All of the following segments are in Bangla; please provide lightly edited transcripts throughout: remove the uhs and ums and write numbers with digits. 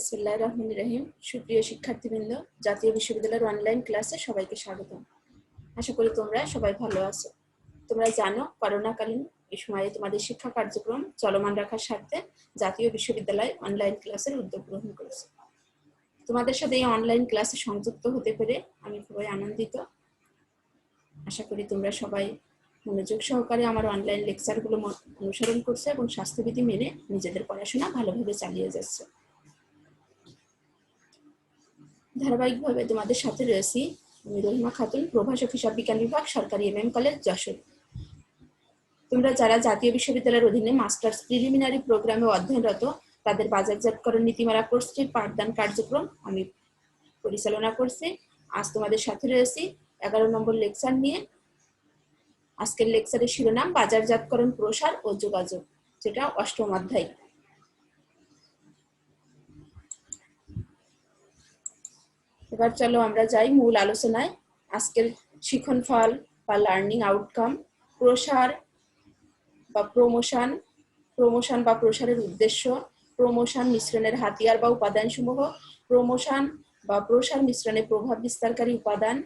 বিসমিল্লাহির রহমানির রহিম। সুপ্রিয় শিক্ষার্থীবৃন্দ, জাতীয় বিশ্ববিদ্যালয়ের অনলাইন ক্লাসে সবাইকে স্বাগতম। আশা করি তোমরা সবাই ভালো আছো। তোমরা জানো, করোনাকালীন এই সময়ে তোমাদের শিক্ষা কার্যক্রম চলমান রাখার স্বার্থে জাতীয় বিশ্ববিদ্যালয় অনলাইন ক্লাসের উদ্যোগ গ্রহণ করেছে। তোমাদের সাথে এই অনলাইন ক্লাসে সংযুক্ত হতে পেরে আমি খুবই আনন্দিত। আশা করি তোমরা সবাই মনোযোগ সহকারে আমার অনলাইন লেকচারগুলো অনুসরণ করছে এবং স্বাস্থ্যবিধি মেনে নিজেদের পড়াশোনা ভালোভাবে চালিয়ে যাচ্ছে। ধারাবাহিকভাবে তোমাদের সাথে রয়েছি আমি রহিমা খাতুন, প্রভাষক হিসাব বিজ্ঞান বিভাগ, সরকারি MM কলেজ, যশোর। তোমরা যারা জাতীয় বিশ্ববিদ্যালয়ের অধীনে মাস্টার্স প্রিলিমিনারি প্রোগ্রামে অধ্যয়নরত, তাদের বাজারজাতকরণ নীতিমালা কোর্সটির পাঠদান কার্যক্রম আমি পরিচালনা করছি। আজ তোমাদের সাথে রয়েছি 11 নম্বর লেকচার নিয়ে। আজকের লেকচারের শিরোনাম বাজারজাতকরণ প্রসার ও যোগাযোগ, যেটা 8ম অধ্যায়। এবার চলো আমরা যাই মূল আলোচনায়। আজকের শিখন ফল বা লার্নিং আউটকাম, প্রসার বা প্রমোশন বা প্রসারের উদ্দেশ্য, প্রমোশন মিশ্রণের হাতিয়ার বা উপাদান সমূহ, প্রমোশন বা প্রসার মিশ্রণে প্রভাব বিস্তারকারী উপাদান,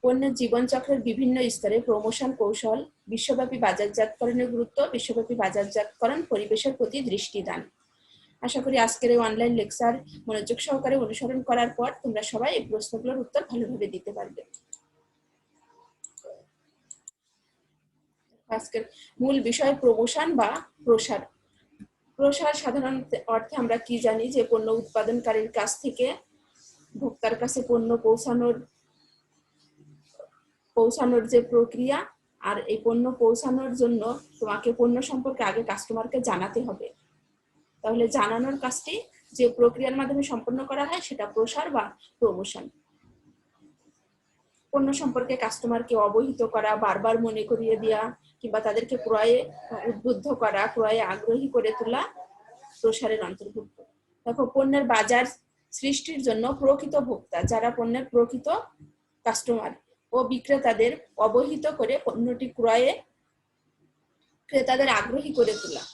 পণ্যের জীবনচক্রের বিভিন্ন স্তরে প্রমোশন কৌশল, বিশ্বব্যাপী বাজারজাতকরণের গুরুত্ব, বিশ্বব্যাপী বাজারজাতকরণ পরিবেশের প্রতি দৃষ্টিদান। আশা করি আজকের এই অনলাইন লেকচার মনোযোগ সহকারে অনুসরণ করার পর তোমরা সবাই এই প্রশ্নগুলোর উত্তর ভালোভাবে দিতে পারবে। আজকের মূল বিষয় প্রমোশন বা প্রসার। প্রসার সাধারণ অর্থে আমরা কি জানি, যে পণ্য উৎপাদনকারীর কাছ থেকে ভোক্তার কাছে পণ্য পৌঁছানোর যে প্রক্রিয়া, আর এই পণ্য পৌঁছানোর জন্য তোমাকে পণ্য সম্পর্কে আগে কাস্টমারকে জানাতে হবে। তাহলে জানানোর কাজটি যে প্রক্রিয়ার মাধ্যমে সম্পন্ন করা হয় সেটা প্রসার বা প্রমোশন। পণ্য সম্পর্কে কাস্টমারকে অবহিত করা, বারবার মনে করিয়ে দেওয়া, কিংবা তাদেরকে ক্রয়ে উদ্বুদ্ধ করা, ক্রয়ে আগ্রহী করে তোলা প্রসারের অন্তর্ভুক্ত। দেখো, পণ্যের বাজার সৃষ্টির জন্য প্রকৃত ভোক্তা, যারা পণ্যের প্রকৃত কাস্টমার ও বিক্রেতাদের অবহিত করে পণ্যটি ক্রয়ে ক্রেতাদের আগ্রহী করে তোলা।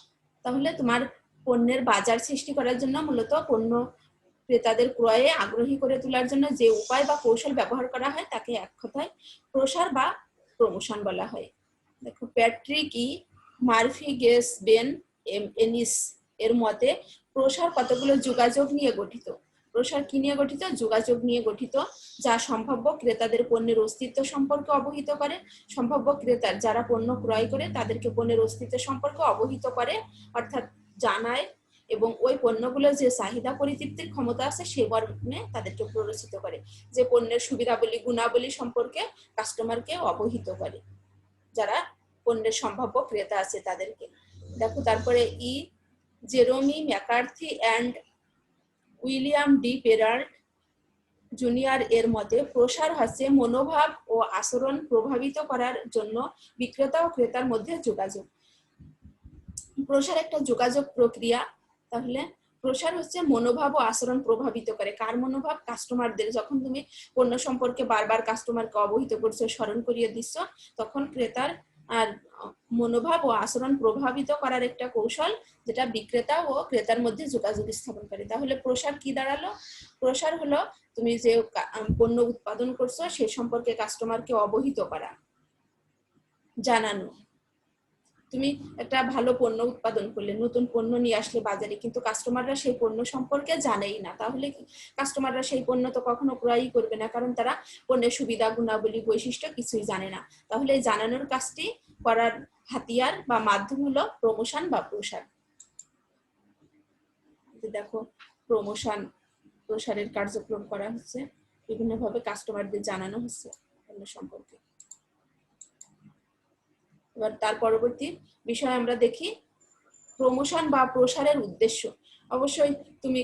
তাহলে তোমার পণ্যের বাজার সৃষ্টি করার জন্য মূলত পণ্য ক্রেতাদের ক্রয়ে আগ্রহী করে তোলার জন্য যে উপায় বা কৌশল ব্যবহার করা হয় তাকে এক কথায় প্রসার বা প্রমোশন বলা হয়। দেখো, প্যাট্রিক মার্ফি গেস বেন এনিস এর মতে প্রসার কতগুলো যোগাযোগ নিয়ে গঠিত। প্রসার কি নিয়ে গঠিত? যোগাযোগ নিয়ে গঠিত, যা সম্ভাব্য ক্রেতাদের পণ্যের অস্তিত্ব সম্পর্কে অবহিত করে, সম্ভাব্য ক্রেতার যারা পণ্য ক্রয় করে তাদেরকে পণ্যের অস্তিত্ব সম্পর্কে অবহিত করে, অর্থাৎ জানায়, এবং ওই পণ্যগুলো যে চাহিদা পরিতৃপ্তির ক্ষমতা আছে সে মর্মে তাদেরকে প্ররোচিত করে, যে পণ্যের সুবিধাবলী গুণাবলী সম্পর্কে কাস্টমারকে অবহিত করে, যারা পণ্যের সম্ভাব্য ক্রেতা আছে তাদেরকে। দেখো, তারপরে Jerome McCarthy and William D Perreault Junior এর মতে প্রসার হচ্ছে মনোভাব ও আচরণ প্রভাবিত করার জন্য বিক্রেতা ও ক্রেতার মধ্যে যোগাযোগ। প্রসার একটা যোগাযোগ প্রক্রিয়া। তাহলে প্রসার হচ্ছে মনোভাব ও আচরণ প্রভাবিত করে। কার মনোভাব? কাস্টমারদের। যখন তুমি পণ্য সম্পর্কে বারবার কাস্টমারকে অবহিত করছো, স্মরণ করিয়ে দিচ্ছ, তখন ক্রেতার আর মনোভাব ও আচরণ প্রভাবিত করার একটা কৌশল, যেটা বিক্রেতা ও ক্রেতার মধ্যে যোগাযোগ স্থাপন করে। তাহলে প্রসার কি দাঁড়ালো? প্রসার হলো তুমি যে পণ্য উৎপাদন করছো সে সম্পর্কে কাস্টমারকে অবহিত করা, জানানো। তুমি একটা ভালো পণ্য উৎপাদন করলে, নতুন পণ্য নিয়ে আসলে বাজারে, কিন্তু কাস্টমাররা সেই পণ্য সম্পর্কে জানেই না, তাহলে কাস্টমাররা সেই পণ্য তো কখনো ক্রয়ই করবে না, কারণ তারা পণ্যের সুবিধা গুণাবলী বৈশিষ্ট্য কিছুই জানে না। তাহলে এই জানানোর কাজটি করার হাতিয়ার বা মাধ্যম হলো প্রমোশন বা প্রসার। দেখো, প্রসারের কার্যক্রম করা হচ্ছে, বিভিন্নভাবে কাস্টমারদের জানানো হচ্ছে পণ্য সম্পর্কে। এবার তার পরবর্তী বিষয় আমরা দেখি প্রমোশন বা প্রসারের উদ্দেশ্য। অবশ্যই তুমি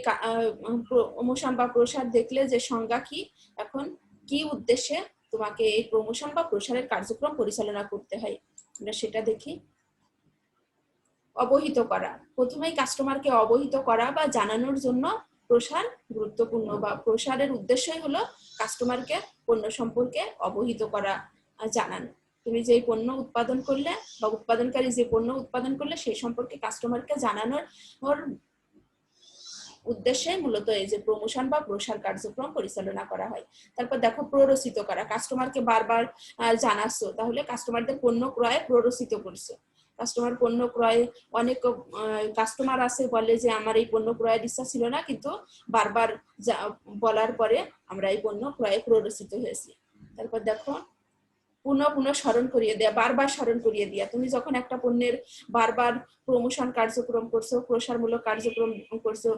প্রমোশন বা প্রসার দেখলে যে সংজ্ঞা কি, এখন কি উদ্দেশ্যে তোমাকে এই প্রমোশন বা প্রসারের কার্যক্রম পরিচালনা করতে হয় আমরা সেটা দেখি। অবহিত করা, প্রথমেই কাস্টমারকে অবহিত করা বা জানানোর জন্য প্রসার গুরুত্বপূর্ণ, বা প্রসারের উদ্দেশ্যই হলো কাস্টমারকে পণ্য সম্পর্কে অবহিত করা, জানানো। তুমি যে পণ্য উৎপাদন করলে বা উৎপাদনকারী যে পণ্য উৎপাদন করলে সেই সম্পর্কে কাস্টমারকে জানানোর উদ্দেশ্যে মূলত এই যে প্রমোশন বা প্রসার কার্যক্রম পরিচালনা করা হয়। তারপর দেখো প্ররোচিত করা, কাস্টমারকে বারবার জানাচ্ছো, তাহলে কাস্টমারদের পণ্য ক্রয়ে প্ররোচিত করছো। কাস্টমার পণ্য ক্রয়ে অনেক কাস্টমার আছে বলে যে আমার এই পণ্য ক্রয়ের ইচ্ছা ছিল না, কিন্তু বারবার বলার পরে আমরা এই পণ্য ক্রয়ে প্ররোচিত হয়েছি। তারপর দেখো পুনঃ পুনঃ স্মরণ করিয়ে দেয়া, বারবার স্মরণ করিয়ে দেয়া। তুমি যখন একটা পণ্যের বারবার প্রমোশন কার্যক্রম করছো, প্রসারমূলক কার্যক্রম করছো,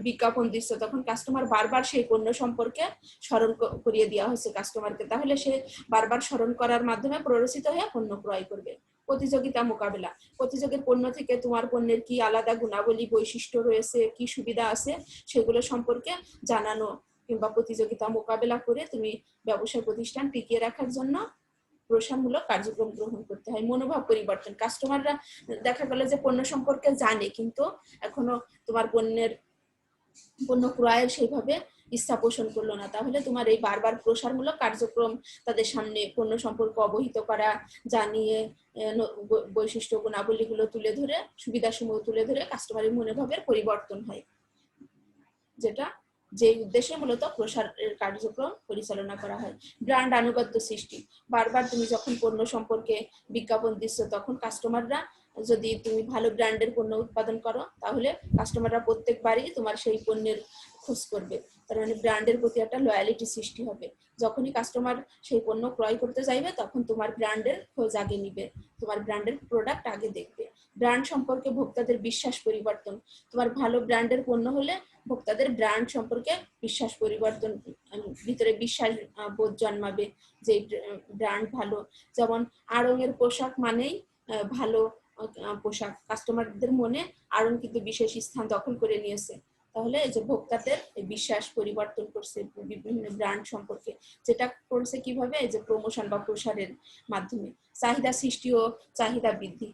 বিজ্ঞাপন দিচ্ছ, তখন কাস্টমার বারবার সেই পণ্য সম্পর্কে স্মরণ করিয়ে দেওয়া হচ্ছে কাস্টমারকে, তাহলে সে বারবার স্মরণ করার মাধ্যমে প্ররোচিত হয়ে পণ্য ক্রয় করবে। প্রতিযোগিতা মোকাবেলা, প্রতিযোগীর পণ্য থেকে তোমার পণ্যের কি আলাদা গুণাবলী বৈশিষ্ট্য রয়েছে, কি সুবিধা আছে, সেগুলো সম্পর্কে জানানো কিংবা প্রতিযোগিতা মোকাবেলা করে তুমি ব্যবসা প্রতিষ্ঠান টিকিয়ে রাখার জন্য প্রসারমূলক কার্যক্রম গ্রহণ করতে হয়। মনোভাব পরিবর্তন, কাস্টমাররা দেখা গেল যে পণ্য সম্পর্কে জানে কিন্তু এখনো তোমার পণ্য ক্রয়ের সেইভাবে ইচ্ছা পোষণ করলো না, তাহলে তোমার এই বারবার প্রসারমূলক কার্যক্রম তাদের সামনে পণ্য সম্পর্কে অবহিত করা, জানিয়ে বৈশিষ্ট্য গুণাবলীগুলো তুলে ধরে, সুবিধাসমূহ তুলে ধরে কাস্টমারের মনোভাবের পরিবর্তন হয়, যেটা যে উদ্দেশ্যে মূলত প্রসারের কার্যক্রম পরিচালনা করা হয়। ব্র্যান্ড আনুগত্য সৃষ্টি, বারবার তুমি যখন পণ্য সম্পর্কে বিজ্ঞাপন দিচ্ছ, তখন কাস্টমাররা, যদি তুমি ভালো ব্র্যান্ডের পণ্য উৎপাদন করো, তাহলে কাস্টমাররা প্রত্যেকবারই তোমার সেই পণ্যের খোঁজ করবে। তার মানে ব্র্যান্ডের প্রতি একটা লয়ালিটি সৃষ্টি হবে। যখনই কাস্টমার সেই পণ্য ক্রয় করতে চাইবে, তখন তোমার ব্র্যান্ডের খোঁজ আগে নিবে, তোমার ব্র্যান্ডের প্রোডাক্ট আগে দেখবে। ব্র্যান্ড সম্পর্কে ভোক্তাদের বিশ্বাস পরিবর্তন, তোমার ভালো ব্র্যান্ডের পণ্য হলে ভোক্তাদের ব্র্যান্ড সম্পর্কে বিশ্বাস পরিবর্তন, ভিতরে বিশ্বাস বোধ জন্মাবে যে ব্র্যান্ড ভালো। যেমন আড়ং-এর পোশাক মানেই ভালো পোশাক, কাস্টমারদের মনে আড়ং কিন্তু বিশেষ স্থান দখল করে নিয়েছে, তাহলে এই যে ভোক্তাদের বিশ্বাস পরিবর্তন করছে বিভিন্ন ব্র্যান্ড সম্পর্কে, যেটা করছে কিভাবে, এই যে প্রমোশন বা প্রসারের মাধ্যমে। চাহিদা সৃষ্টি ও চাহিদা বৃদ্ধি,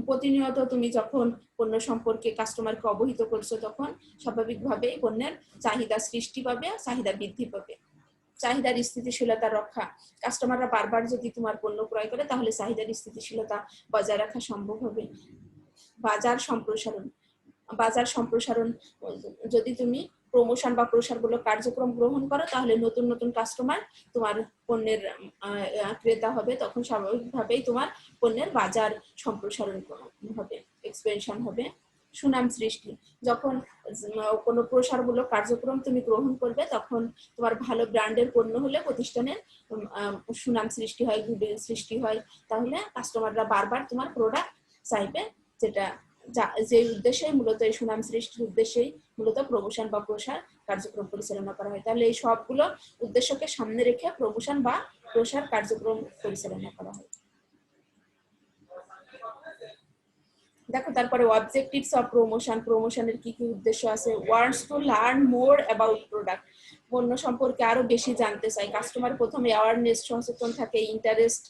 প্রতিনিয়ত তুমি যখন পণ্য সম্পর্কে কাস্টমারকে অবহিত করছো, তখন স্বাভাবিকভাবেই পণ্যের চাহিদা সৃষ্টি পাবে, চাহিদা বৃদ্ধি পাবে। চাহিদার স্থিতিশীলতা রক্ষা, কাস্টমাররা বারবার যদি তোমার পণ্য ক্রয় করে, তাহলে চাহিদার স্থিতিশীলতা বজায় রাখা সম্ভব হবে। বাজার সম্প্রসারণ, বাজার সম্প্রসারণ, যদি তুমি প্রমোশন বা প্রসারমূলক কার্যক্রম গ্রহণ করো, তাহলে নতুন নতুন কাস্টমার তোমার পণ্যের ক্রেতা হবে, তখন স্বাভাবিকভাবেই তোমার পণ্যের বাজার সম্প্রসারণ হবে, এক্সপেনশন হবে। সুনাম সৃষ্টি, যখন কোনো প্রসারমূলক কার্যক্রম তুমি গ্রহণ করবে, তখন তোমার ভালো ব্র্যান্ডের পণ্য হলে প্রতিষ্ঠানের সুনাম সৃষ্টি হয়, গুডউইল সৃষ্টি হয়, তাহলে কাস্টমাররা বারবার তোমার প্রোডাক্ট চাইবে, যেটা যে উদ্দেশ্যে মূলত এই সুনাম সৃষ্টির উদ্দেশ্যেই মূলত প্রমোশন বা প্রসার কার্যক্রম পরিচালনা করা হয়। তাহলে এই সবগুলো উদ্দেশ্যকে সামনে রেখে প্রমোশন বা প্রসার কার্যক্রম পরিচালনা করা হয়। দেখো তারপরে অবজেক্টিভস অফ প্রমোশন, প্রমোশনের কি কি উদ্দেশ্য আছে। Wants to learn more about product, পণ্য সম্পর্কে আরো বেশি জানতে চাই। কাস্টমার প্রথমে অ্যাওয়ারনেস, সচেতন থাকে, ইন্টারেস্ট,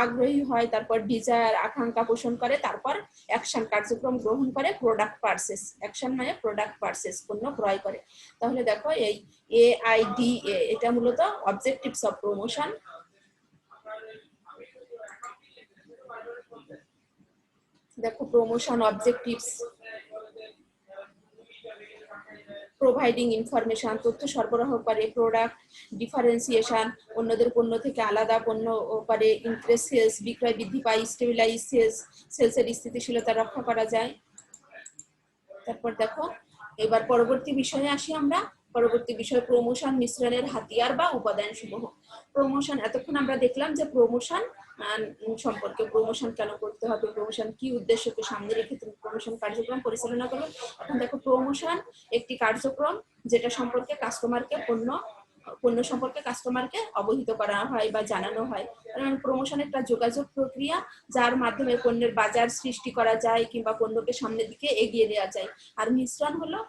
আগ্রহী হয়, তারপর ডিজায়ার, আকাঙ্ক্ষা পোষণ করে, তারপর অ্যাকশন, কার্যক্রম গ্রহণ করে, প্রোডাক্ট পারচেস, অ্যাকশন মানে প্রোডাক্ট পারচেস, পণ্য ক্রয় করে। তাহলে দেখো এই AIDA এটা মূলত অবজেক্টিভস অফ প্রমোশন। দেখো প্রমোশন অবজেক্টিভস, প্রোভাইডিং ইনফরমেশন, তথ্য সরবরাহ করে, প্রোডাক্ট ডিফারেন্সিয়েশন, অন্যদের পণ্য থেকে আলাদা পণ্য করে, ইনক্রিজ সেলস, বিক্রয় বৃদ্ধি পায়, স্টেবিলাইজ সেলস, সেলসের স্থিতিশীলতা রক্ষা করা যায়। তারপর দেখো এবার পরবর্তী বিষয়ে আসি আমরা। পরবর্তী বিষয় প্রমোশন মিশ্রণের হাতিয়ার বা উপাদান সমূহ। প্রমোশন, এতক্ষণ আমরা দেখলাম যে প্রমোশন সম্পর্কে, প্রমোশন কেন করতে হবে, প্রমোশন কি উদ্দেশ্যকে সামনে রেখে তুমি প্রমোশন কার্যক্রম পরিচালনা করবে। এখন দেখো প্রমোশন একটি কার্যক্রম যেটা সম্পর্কে কাস্টমারকে পণ্য সম্পর্কে কাস্টমারকে অবহিত করা হয় বা জানানো হয়। কারণ প্রমোশন একটা যোগাযোগ প্রক্রিয়া, যার মাধ্যমে পণ্যের বাজার সৃষ্টি করা যায় কিংবা পণ্যকে সামনের দিকে এগিয়ে নেওয়া যায়। আর মিশ্রণ হলো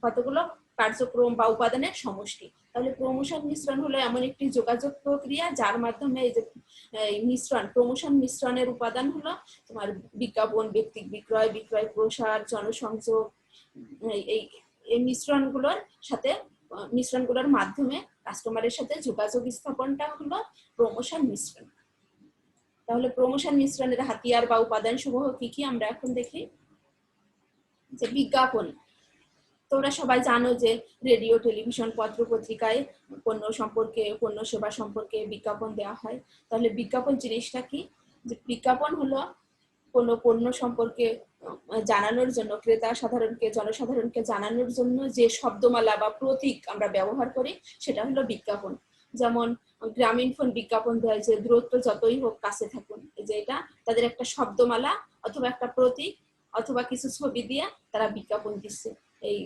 কতগুলো কার্যক্রম বা উপাদানের সমষ্টি। তাহলে প্রমোশন মিশ্রণ হলো এমন একটি যোগাযোগ প্রক্রিয়া, যার মাধ্যমে এই যে মিশ্রণ, প্রমোশন মিশ্রণের উপাদান হলো তোমার বিজ্ঞাপন, ব্যক্তিক বিক্রয়, বিক্রয় প্রসার, জনসংযোগ, এই মিশ্রণগুলোর মাধ্যমে কাস্টমারের সাথে যোগাযোগ স্থাপনটা হলো প্রমোশন মিশ্রণ। তাহলে প্রমোশন মিশ্রণের হাতিয়ার বা উপাদান সমূহ কি কি আমরা এখন দেখি। যে বিজ্ঞাপন, তোমরা সবাই জানো যে রেডিও, টেলিভিশন, পত্র পত্রিকায় পণ্য সম্পর্কে, পণ্য সেবা সম্পর্কে বিজ্ঞাপন দেওয়া হয়। তাহলে বিজ্ঞাপন জিনিসটা কি? যে বিজ্ঞাপন হলো কোনো পণ্য সম্পর্কে জানানোর জন্য, ক্রেতা সাধারণকে, জনসাধারণকে জানানোর জন্য যে শব্দমালা বা প্রতীক আমরা ব্যবহার করি সেটা হলো বিজ্ঞাপন। যেমন গ্রামীণফোন বিজ্ঞাপন দেয় যে দূরত্ব যতই হোক কাছে থাকুন, যে এটা তাদের একটা শব্দমালা অথবা একটা প্রতীক অথবা কিছু ছবি দিয়ে তারা বিজ্ঞাপন দিচ্ছে। এই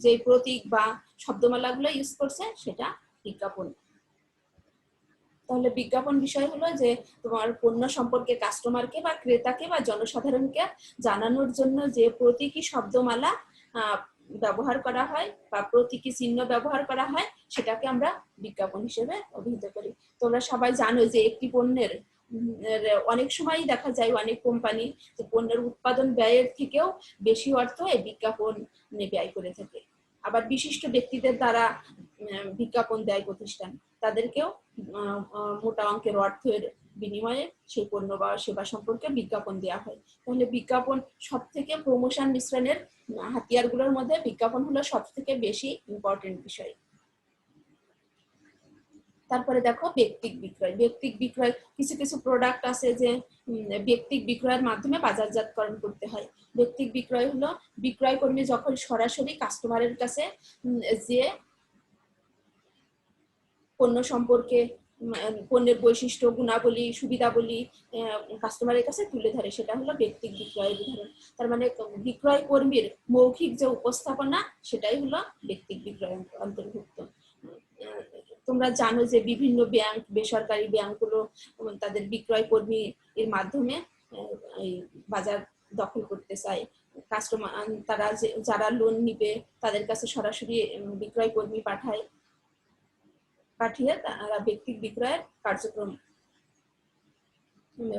যে প্রতীক বা শব্দমালাগুলো ইউজ করছে সেটা বিজ্ঞাপন। তাহলে বিজ্ঞাপন বিষয় হলো যে তোমার পণ্য সম্পর্কে কাস্টমারকে বা ক্রেতাকে বা জনসাধারণকে জানানোর জন্য যে প্রতীকী শব্দমালা ব্যবহার করা হয় বা প্রতীকী চিহ্ন ব্যবহার করা হয় সেটাকে আমরা বিজ্ঞাপন হিসেবে অভিহিত করি। তোমরা সবাই জানো যে একটি পণ্যের অনেক সময় দেখা যায় অনেক কোম্পানি যে পণ্যের উৎপাদন ব্যয়ের থেকেও বেশি অর্থ এই বিজ্ঞাপনে ব্যয় করে থাকে। আবার বিশিষ্ট ব্যক্তিদের দ্বারা বিজ্ঞাপন দেয় প্রতিষ্ঠান, তাদেরকেও মোটা অঙ্কের অর্থের বিনিময়ে সেই পণ্য বা সেবা সম্পর্কে বিজ্ঞাপন দেওয়া হয়। তাহলে বিজ্ঞাপন সব থেকে প্রমোশন মিশ্রণের হাতিয়ারগুলোর মধ্যে বিজ্ঞাপন হলো সব থেকে বেশি ইম্পর্টেন্ট বিষয়। তারপরে দেখো ব্যক্তিক বিক্রয়। ব্যক্তিক বিক্রয় কিছু কিছু প্রোডাক্ট আছে যে ব্যক্তিক বিক্রয়ের মাধ্যমে বাজারজাতকরণ করতে হয়। ব্যক্তিক বিক্রয় হলো বিক্রয় কর্মী যখন সরাসরি কাস্টমারের কাছে যে পণ্য সম্পর্কে, পণ্যের বৈশিষ্ট্য, গুণাবলী, সুবিধাবলী কাস্টমারের কাছে তুলে ধরে, সেটা হলো ব্যক্তিক বিক্রয়ের উদাহরণ। তার মানে বিক্রয় কর্মীর মৌখিক যে উপস্থাপনা সেটাই হলো ব্যক্তিক বিক্রয় অন্তর্ভুক্ত। তোমরা জানো যে বিভিন্ন ব্যাংক, বেসরকারি ব্যাংকগুলো তাদের বিক্রয় কর্মী এর মাধ্যমে বাজার দখল করতে চায়। কাস্টমার তারা যারা লোন নিবে তাদের কাছে সরাসরি বিক্রয় কর্মী পাঠিয়ে তারা ব্যক্তিক বিক্রয়ের কার্যক্রম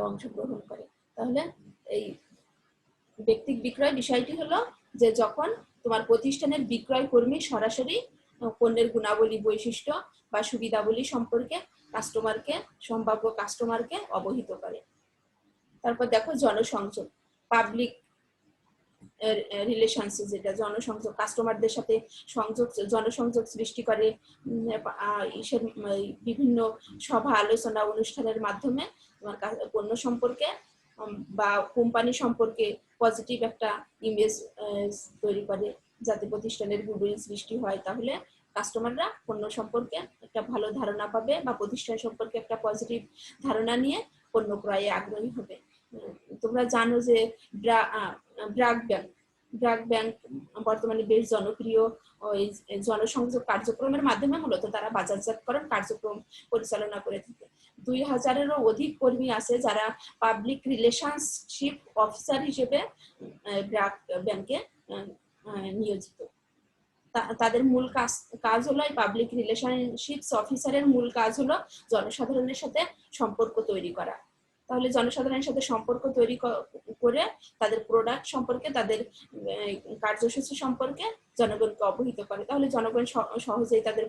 অংশগ্রহণ করে। তাহলে এই ব্যক্তিক বিক্রয় বিষয়টি হলো যে যখন তোমার প্রতিষ্ঠানের বিক্রয় কর্মী সরাসরি পণ্যের গুণাবলী, বৈশিষ্ট্য বা সুবিধাবলী সম্পর্কে সম্ভাব্য কাস্টমারকে অবহিত করে। তারপর দেখো জনসংযোগ, পাবলিক রিলেশনশিপ, যেটা জনসংযোগ, কাস্টমারদের সাথে জনসংযোগ সৃষ্টি করে বিভিন্ন সভা, আলোচনা, অনুষ্ঠানের মাধ্যমে তোমার পণ্য সম্পর্কে বা কোম্পানি সম্পর্কে পজিটিভ একটা ইমেজ তৈরি করে, যাতে প্রতিষ্ঠানের গুডউইল সৃষ্টি হয়। তাহলে কাস্টমাররা পণ্য সম্পর্কে একটা ভালো ধারণা পাবে বা প্রতিষ্ঠান সম্পর্কে একটা পজিটিভ ধারণা নিয়ে পণ্য ক্রয়ে আগ্রহী হবে। তোমরা জানো যে ব্র্যাক ব্যাংক বর্তমানে বেশ জনপ্রিয়। জনসংযোগ কার্যক্রমের মাধ্যমে মূলত তারা বাজারজাতকরণ কার্যক্রম পরিচালনা করে থাকে। 2000-এরও অধিক কর্মী আছে যারা পাবলিক রিলেশনশিপ অফিসার হিসেবে ব্র্যাক ব্যাংকে নিয়োজিত। তাদের মূল কাজ হলো, পাবলিক রিলেশনশিপস অফিসারের মূল কাজ হলো জনসাধারণের সাথে সম্পর্ক তৈরি করা। তাহলে জনসাধারণের সাথে সম্পর্ক তৈরি করে তাদের প্রোডাক্ট সম্পর্কে, তাদের কার্যসূচি সম্পর্কে জনগণকে অবহিত করে। তাহলে জনগণ সহজেই তাদের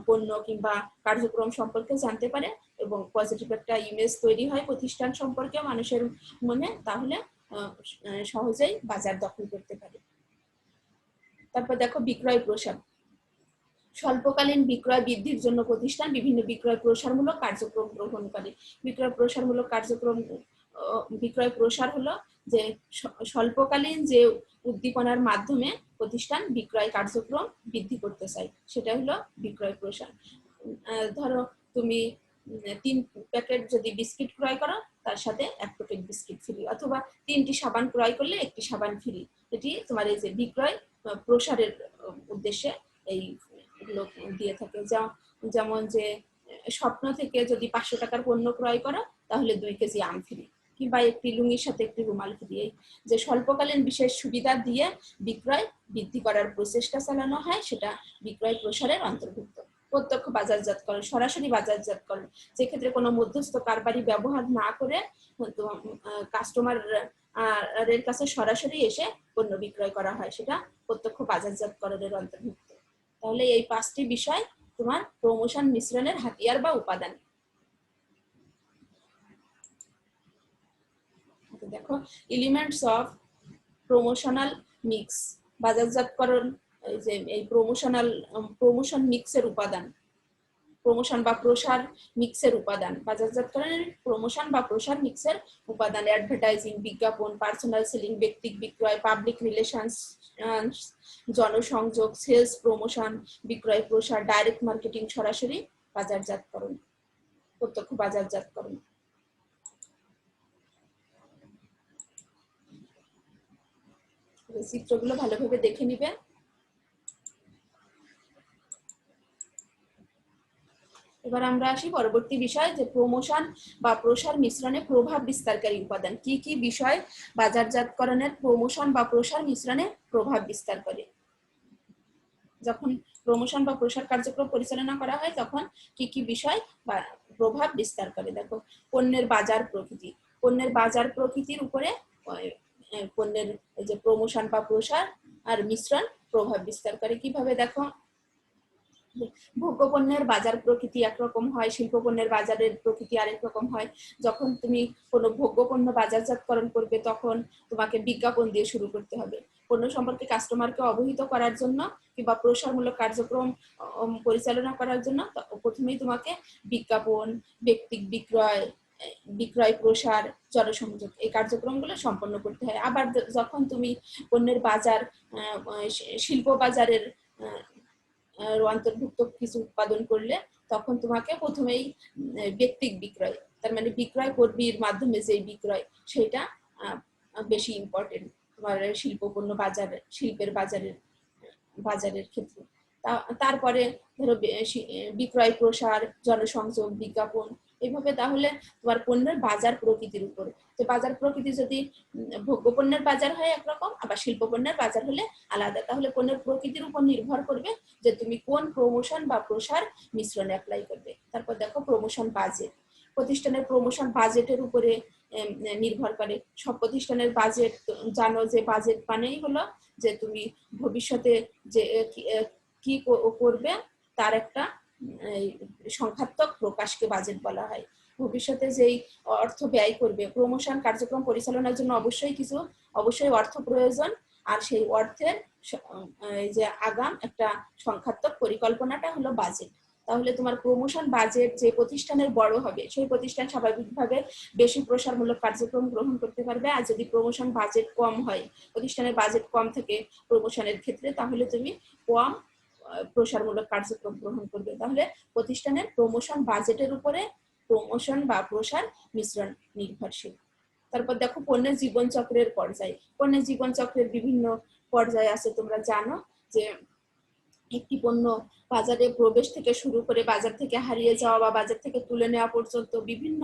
পণ্য কিংবা কার্যক্রম সম্পর্কে জানতে পারে এবং পজিটিভ একটা ইমেজ তৈরি হয় প্রতিষ্ঠান সম্পর্কে মানুষের মনে, তাহলে সহজেই বাজার দখল করতে পারে। তারপর দেখো বিক্রয় প্রসার। স্বল্পকালীন বিক্রয় বৃদ্ধির জন্য প্রতিষ্ঠান বিভিন্ন বিক্রয় প্রসারমূলক কার্যক্রম গ্রহণ করে। বিক্রয় প্রসার হলো যে স্বল্পকালীন যে উদ্দীপনার মাধ্যমে প্রতিষ্ঠান বিক্রয় কার্যক্রম বৃদ্ধি করতে চায়, সেটা হলো বিক্রয় প্রসার। ধরো তুমি 3 প্যাকেট যদি বিস্কিট ক্রয় করো, তার সাথে 1 প্যাকেট বিস্কিট ফ্রি, অথবা 3টি সাবান ক্রয় করলে 1টি সাবান ফ্রি। এটি তোমার এই যে বিক্রয় প্রসারের উদ্দেশ্যে এইগুলো দিয়ে থাকে। যেমন যে স্বপ্ন থেকে যদি 500 টাকার পণ্য ক্রয় করো তাহলে 2 কেজি আম ফ্রি, কিংবা একটি লুঙ্গির সাথে একটি রুমাল ফ্রি। যে স্বল্পকালীন বিশেষ সুবিধা দিয়ে বিক্রয় বৃদ্ধি করার প্রচেষ্টা চালানো হয়, সেটা বিক্রয় প্রসারের অন্তর্ভুক্ত। প্রত্যক্ষ বাজারজাতকরণ, সরাসরি বাজারজাতকরণ, যেক্ষেত্রে কোনো মধ্যস্থ কারবারি ব্যবহার না করে কাস্টমারের কাছে সরাসরি এসে পণ্য বিক্রয় করা হয়, সেটা প্রত্যক্ষ বাজারজাতকরণের অন্তর্ভুক্ত। তাহলে এই 5টি বিষয় তোমার প্রমোশন মিশ্রণের হাতিয়ার বা উপাদান। দেখো এলিমেন্টস অফ প্রমোশনাল মিক্স বাজারজাতকরণ, এই যে এই প্রমোশন মিক্সের উপাদান, প্রমোশন বা প্রসার মিক্সের উপাদান, বাজারজাতকরণের প্রমোশন বা প্রসার মিক্সের উপাদান, অ্যাডভার্টাইজিং, বিজ্ঞাপন, পার্সোনাল সেলিং, ব্যক্তিক বিক্রয়, পাবলিক রিলেশনস, জনসংযোগ, সেলস, প্রমোশন, বিক্রয় প্রসার, ডাইরেক্ট মার্কেটিং, সরাসরি বাজারজাতকরণ, প্রত্যক্ষ বাজারজাতকরণ। চিত্রগুলো ভালোভাবে দেখে নিবে। এবার আমরা আসি পরবর্তী বিষয়, যে প্রমোশন বা প্রসার মিশ্রণে প্রভাব বিস্তারকারী উপাদান। কি কি বিষয় বাজারজাতকরণের প্রমোশন বা প্রসার মিশ্রণে প্রভাব বিস্তার করে? যখন প্রমোশন বা প্রসার কার্যক্রম পরিচালনা করা হয় তখন কি কি বিষয় বা প্রভাব বিস্তার করে? দেখো, পণ্যের বাজার প্রকৃতি, পণ্যের বাজার প্রকৃতির উপরে পণ্যের যে প্রমোশন বা প্রসার আর মিশ্রণ প্রভাব বিস্তার করে। কিভাবে? দেখো, ভোগ্যপণ্যের বাজার প্রকৃতি একরকম হয়, শিল্পপণ্যের বাজারের প্রকৃতি আরেক রকম হয়। যখন তুমি কোনো ভোগ্যপণ্য বাজারজাতকরণ করবে তখন তোমাকে বিজ্ঞাপন দিয়ে শুরু করতে হবে। পণ্য সম্পর্কে কাস্টমারকে অবহিত করার জন্য কিংবা প্রসারমূলক কার্যক্রম পরিচালনা করার জন্য প্রথমেই তোমাকে বিজ্ঞাপন, ব্যক্তিক বিক্রয়, বিক্রয় প্রসার, জনসংযোগ এই কার্যক্রমগুলো সম্পন্ন করতে হয়। আবার যখন তুমি পণ্যের বাজার, শিল্প বাজারের অন্তর্ভুক্ত কিছু উৎপাদন করলে তখন তোমাকে প্রথমেই ব্যক্তিক বিক্রয়, তার মানে বিক্রয় কর্মীর মাধ্যমে যে বিক্রয়, সেটা বেশি ইম্পর্টেন্ট তোমার শিল্পপণ্য বাজারে, শিল্পের বাজারের ক্ষেত্রে। তারপরে ধরো বিক্রয় প্রসার, জনসংযোগ, বিজ্ঞাপন, এইভাবে। তাহলে তোমার পণ্যের বাজার প্রকৃতির উপর, তো বাজার প্রকৃতি যদি ভোগ্যপণ্যের বাজার হয় একরকম, আবার শিল্পপণ্যের বাজার হলে আলাদা, তাহলে পণ্যের প্রকৃতির উপর নির্ভর করবে যে তুমি কোন প্রমোশন বা প্রসার মিশ্রণ অ্যাপ্লাই করবে। তারপর দেখো, প্রমোশন বাজেট, প্রতিষ্ঠানের প্রমোশন বাজেটের উপরে নির্ভর করে। সব প্রতিষ্ঠানের বাজেট জানো, যে বাজেট মানেই হলো যে তুমি ভবিষ্যতে যে কি করবে তার একটা সংখ্যাত্মক প্রকাশকে বাজেট বলা হয়। ভবিষ্যতে যেই অর্থ ব্যয় করবে, প্রমোশন কার্যক্রম পরিচালনার জন্য অবশ্যই অর্থ প্রয়োজন, আর সেই অর্থের যে আগাম একটা সংখ্যাত্মক পরিকল্পনাটা হলো বাজেট। তাহলে তোমার প্রমোশন বাজেট যে প্রতিষ্ঠানের বড় হবে সেই প্রতিষ্ঠান স্বাভাবিকভাবে বেশি প্রসারমূলক কার্যক্রম গ্রহণ করতে পারবে। আর যদি প্রমোশন বাজেট কম হয়, প্রতিষ্ঠানের বাজেট কম থাকে প্রমোশনের ক্ষেত্রে, তাহলে তুমি কম প্রসারমূলক কার্যক্রম গ্রহণ করবে। তাহলে প্রতিষ্ঠানের প্রমোশন বাজেটের উপরে প্রমোশন বা প্রসার মিশ্রণ নির্ভরশীল। তারপর দেখো, পণ্যের জীবনচক্রের পর্যায়। পণ্যের জীবনচক্রের বিভিন্ন পর্যায় আছে, তোমরা জানো যে একটি পণ্য বাজারে প্রবেশ থেকে শুরু করে বাজার থেকে হারিয়ে যাওয়া বা বাজার থেকে তুলে নেওয়া পর্যন্ত বিভিন্ন